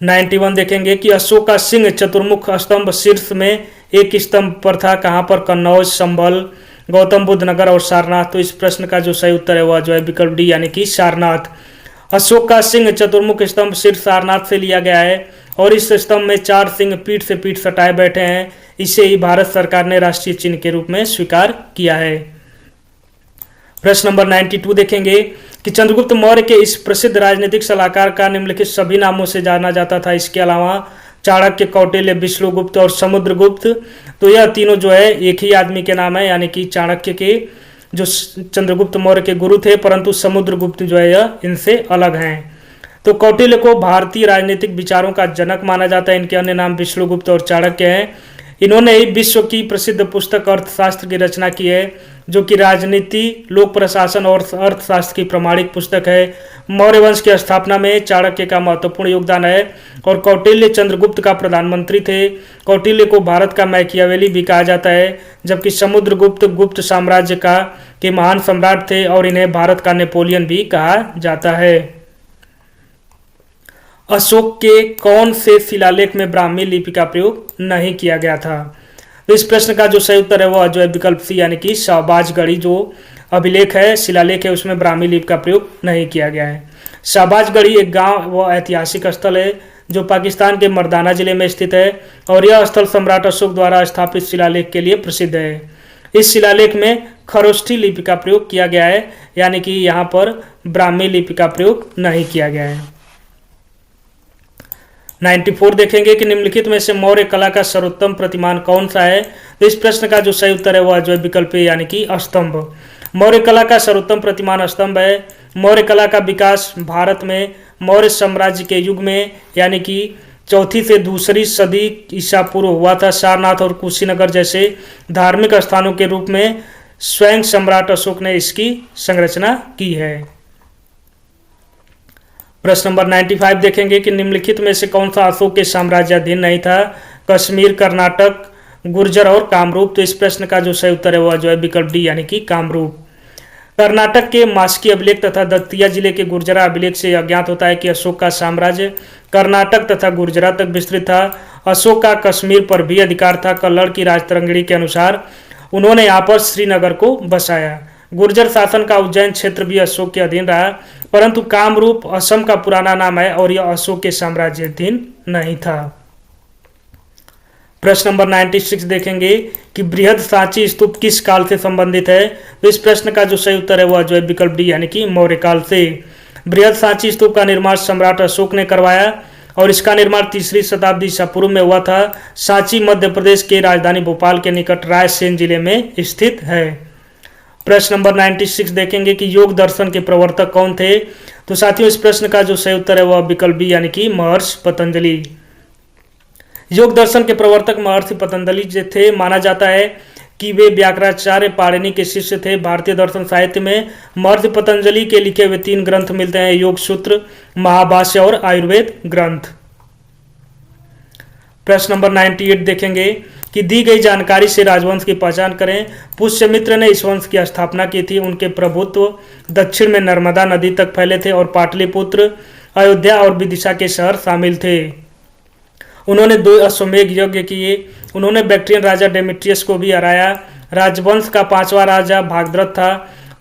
91 देखेंगे कि अशोक का सिंह चतुर्मुख स्तंभ शीर्ष में एक स्तंभ पर था, कहां पर? कन्नौज, संभल, गौतम बुद्ध नगर और सारनाथ। तो इस प्रश्न का जो सही उत्तर है वह जो है विकल्प डी यानी कि सारनाथ। अशोक का सिंह चतुर्मुख स्तंभ शीर्ष सारनाथ से लिया गया है और इस स्तंभ में 4 सिंह पीठ से पीठ सटाए बैठे हैं। इसे ही भारत सरकार ने राष्ट्रीय चिन्ह के रूप में स्वीकार किया है। प्रश्न नंबर 92 देखेंगे कि चंद्रगुप्त मौर्य के इस प्रसिद्ध राजनीतिक सलाहकार का निम्नलिखित सभी नामों से जाना जाता था। इसके अलावा चाणक्य, कौटिल्य, विष्णुगुप्त और समुद्रगुप्त। तो यह तीनों जो है एक ही आदमी के नाम है, यानी कि चाणक्य के जो चंद्रगुप्त मौर्य के गुरु थे, परंतु समुद्रगुप्त जो है यह इनसे अलग हैं। तो कौटिल्य को भारतीय राजनीतिक विचारों का जनक माना जाता है। इनके अन्य नाम विष्णुगुप्त और चाणक्य हैं। इन्होंने ही विश्व की प्रसिद्ध पुस्तक अर्थशास्त्र की रचना की है, जो कि राजनीति, लोक प्रशासन और अर्थशास्त्र की प्रमाणिक पुस्तक है। मौर्य वंश की स्थापना में चाणक्य का महत्वपूर्ण योगदान है और कौटिल्य चंद्रगुप्त का प्रधानमंत्री थे। कौटिल्य को भारत का मैकियावेली भी कहा जाता है, जबकि समुद्रगुप्त गुप्त साम्राज्य के महान सम्राट थे और इन्हें भारत का नेपोलियन भी कहा जाता है। अशोक के कौन से शिलालेख में ब्राह्मी लिपि का प्रयोग नहीं किया गया था? तो इस प्रश्न का जो सही उत्तर है वह जो है विकल्प सी यानी कि शाहबाजगढ़ी जो अभिलेख है, शिलालेख है, उसमें ब्राह्मी लिपि का प्रयोग नहीं किया गया है। शाहबाजगढ़ी एक गांव व ऐतिहासिक स्थल है जो पाकिस्तान के मर्दाना जिले में स्थित है और यह स्थल सम्राट अशोक द्वारा स्थापित शिलालेख के लिए प्रसिद्ध है। इस शिलालेख में खरोष्ठी लिपि का प्रयोग किया गया है, यानी कि यहाँ पर ब्राह्मी लिपि का प्रयोग नहीं किया गया है। 94 देखेंगे कि निम्नलिखित में से मौर्य कला का सर्वोत्तम प्रतिमान कौन सा है? तो इस प्रश्न का जो सही उत्तर है वह जो है विकल्प ए यानी कि स्तंभ। मौर्य कला का सर्वोत्तम प्रतिमान स्तंभ है। मौर्य कला का विकास भारत में मौर्य साम्राज्य के युग में यानी कि 4वीं से 2री सदी ईसा पूर्व हुआ था। सारनाथ और कुशीनगर जैसे धार्मिक स्थानों के रूप में स्वयं सम्राट अशोक ने इसकी संरचना की है। प्रश्न नंबर 95 देखेंगे कि निम्नलिखित में से कौन सा अशोक के साम्राज्याधीन नहीं था? कश्मीर, कर्नाटक, गुर्जर और कामरूप। तो इस प्रश्न का जो सही उत्तर है वह जो है विकल्प डी यानी कि कामरूप। कर्नाटक के मास्की अभिलेख तथा दतिया जिले के गुर्जरा अभिलेख से अज्ञात होता है कि अशोक का साम्राज्य कर्नाटक तथा गुर्जरा तक विस्तृत था। अशोक का कश्मीर पर भी अधिकार था। कल्लड़ की राजतरंगिणी के अनुसार उन्होंने यहाँ पर श्रीनगर को बसाया। गुर्जर शासन का उज्जैन क्षेत्र भी अशोक के अधीन रहा, परंतु कामरूप असम का पुराना नाम है और यह अशोक के साम्राज्याधीन नहीं था। प्रश्न नंबर 96 देखेंगे कि बृहद सांची स्तूप किस काल से संबंधित है? तो इस प्रश्न का जो सही उत्तर है वह जो है विकल्प डी यानी कि मौर्य काल से। बृहद सांची स्तूप का निर्माण सम्राट अशोक ने करवाया और इसका निर्माण 3री शताब्दी ईसा पूर्व में हुआ था। सांची मध्य प्रदेश के राजधानी भोपाल के निकट रायसेन जिले में स्थित है। प्रश्न नंबर 96 देखेंगे कि योग दर्शन के प्रवर्तक कौन थे? तो साथियों इस प्रश्न का जो सही उत्तर है वह विकल्प बी यानी कि महर्षि पतंजलि। योग दर्शन के प्रवर्तक महर्षि पतंजलि जो थे, माना जाता है कि वे व्याकरणाचार्य पाणिनि के शिष्य थे। भारतीय दर्शन साहित्य में महर्षि पतंजलि के लिखे हुए 3 ग्रंथ मिलते हैं, योग सूत्र, महाभाष्य और आयुर्वेद ग्रंथ। प्रश्न नंबर 98 देखेंगे कि दी गई जानकारी से राजवंश की पहचान करें। पुष्यमित्र ने इस वंश की स्थापना की थी। उनके प्रभुत्व दक्षिण में नर्मदा नदी तक फैले थे और पाटलिपुत्र, अयोध्या और विदिशा के शहर शामिल थे। उन्होंने 2 अश्वमेध यज्ञ किए। उन्होंने बैक्ट्रियन राजा डेमेट्रियस को भी हराया। राजवंश का 5वां राजा भागद्रथ था।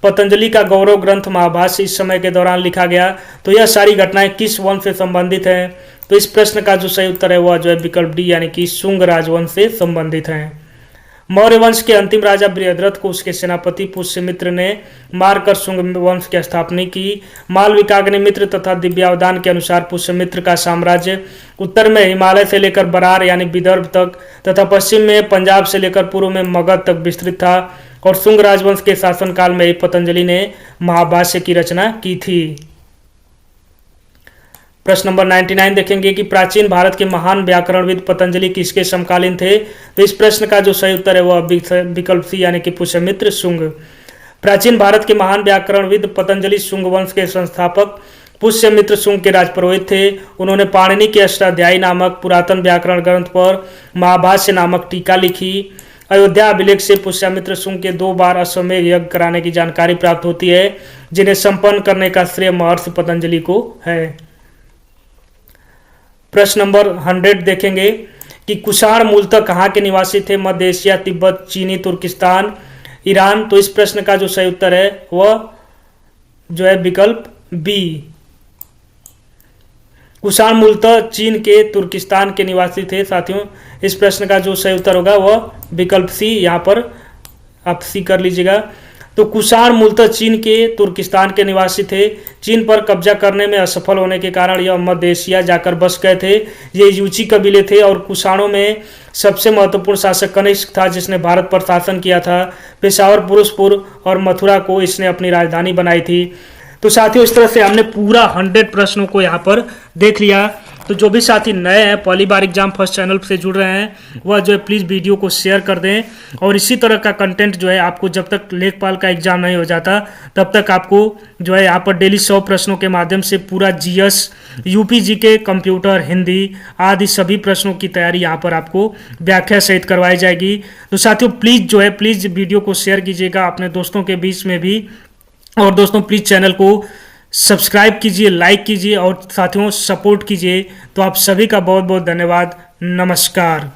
पतंजलि का गौरव ग्रंथ महाभाष्य इस समय के दौरान लिखा गया। तो यह सारी घटनाएं किस वंश से संबंधित हैं? तो इस प्रश्न का जो सही उत्तर है वह जो है विकल्प डी यानी कि शुंग राजवंश से संबंधित हैं। मौर्य वंश के अंतिम राजा बृहद्रथ को उसके सेनापति पुष्यमित्र ने मारकर शुंग वंश की स्थापना की। मालविकाग्निमित्र तथा दिव्यावदान के अनुसार पुष्यमित्र का साम्राज्य उत्तर में हिमालय से लेकर बरार यानी विदर्भ तक तथा पश्चिम में पंजाब से लेकर पूर्व में मगध तक विस्तृत था और शुंग राजवंश के शासनकाल में ही पतंजलि ने महाभाष्य की रचना की थी। प्रश्न नंबर 99 देखेंगे कि प्राचीन भारत के महान व्याकरणविद पतंजलि किसके समकालीन थे? तो इस प्रश्न का जो सही उत्तर है वह विकल्प सी यानी कि पुष्यमित्र शुंग। प्राचीन भारत के महान व्याकरणविद पतंजलि शुंग वंश के संस्थापक पुष्यमित्र शुंग के राजपुरोहित थे। उन्होंने पाणिनि के अष्टाध्यायी नामक पुरातन व्याकरण ग्रंथ पर महाभाष्य नामक टीका लिखी। अयोध्या अभिलेख से पुष्यमित्र शुंग के 2 बार अश्वमेध यज्ञ कराने की जानकारी प्राप्त होती है, जिन्हें संपन्न करने का श्रेय महर्षि पतंजलि को है। प्रश्न नंबर 100 देखेंगे कि कुषाण मूलतः कहाँ के निवासी थे? मध्य एशिया, तिब्बत, चीनी, तुर्किस्तान, ईरान। तो इस प्रश्न का जो सही उत्तर है वह जो है विकल्प बी। कुषाण मूलतः चीन के तुर्किस्तान के निवासी थे। साथियों इस प्रश्न का जो सही उत्तर होगा वह विकल्प सी, यहाँ पर आप सी कर लीजिएगा। तो कुषाण मूलतः चीन के तुर्किस्तान के निवासी थे। चीन पर कब्जा करने में असफल होने के कारण यह मध्य एशिया जाकर बस गए थे। ये यूची कबीले थे और कुषाणों में सबसे महत्वपूर्ण शासक कनिष्क था, जिसने भारत पर शासन किया था। पेशावर, पुरुषपुर और मथुरा को इसने अपनी राजधानी बनाई थी। तो साथियों इस तरह से हमने पूरा 100 प्रश्नों को यहाँ पर देख लिया। तो जो भी साथी नए हैं, पहली बार एग्जाम फर्स्ट चैनल से जुड़ रहे हैं, वह जो है प्लीज़ वीडियो को शेयर कर दें। और इसी तरह का कंटेंट जो है आपको जब तक लेखपाल का एग्जाम नहीं हो जाता तब तक आपको जो है यहाँ पर डेली 100 प्रश्नों के माध्यम से पूरा GS, UP GK, computer, Hindi आदि सभी प्रश्नों की तैयारी यहाँ पर आपको व्याख्या सहित करवाई जाएगी। तो साथियों प्लीज़ वीडियो को शेयर कीजिएगा अपने दोस्तों के बीच में भी। और दोस्तों प्लीज़ चैनल को सब्सक्राइब कीजिए, लाइक कीजिए और साथियों सपोर्ट कीजिए। तो आप सभी का बहुत बहुत धन्यवाद। नमस्कार।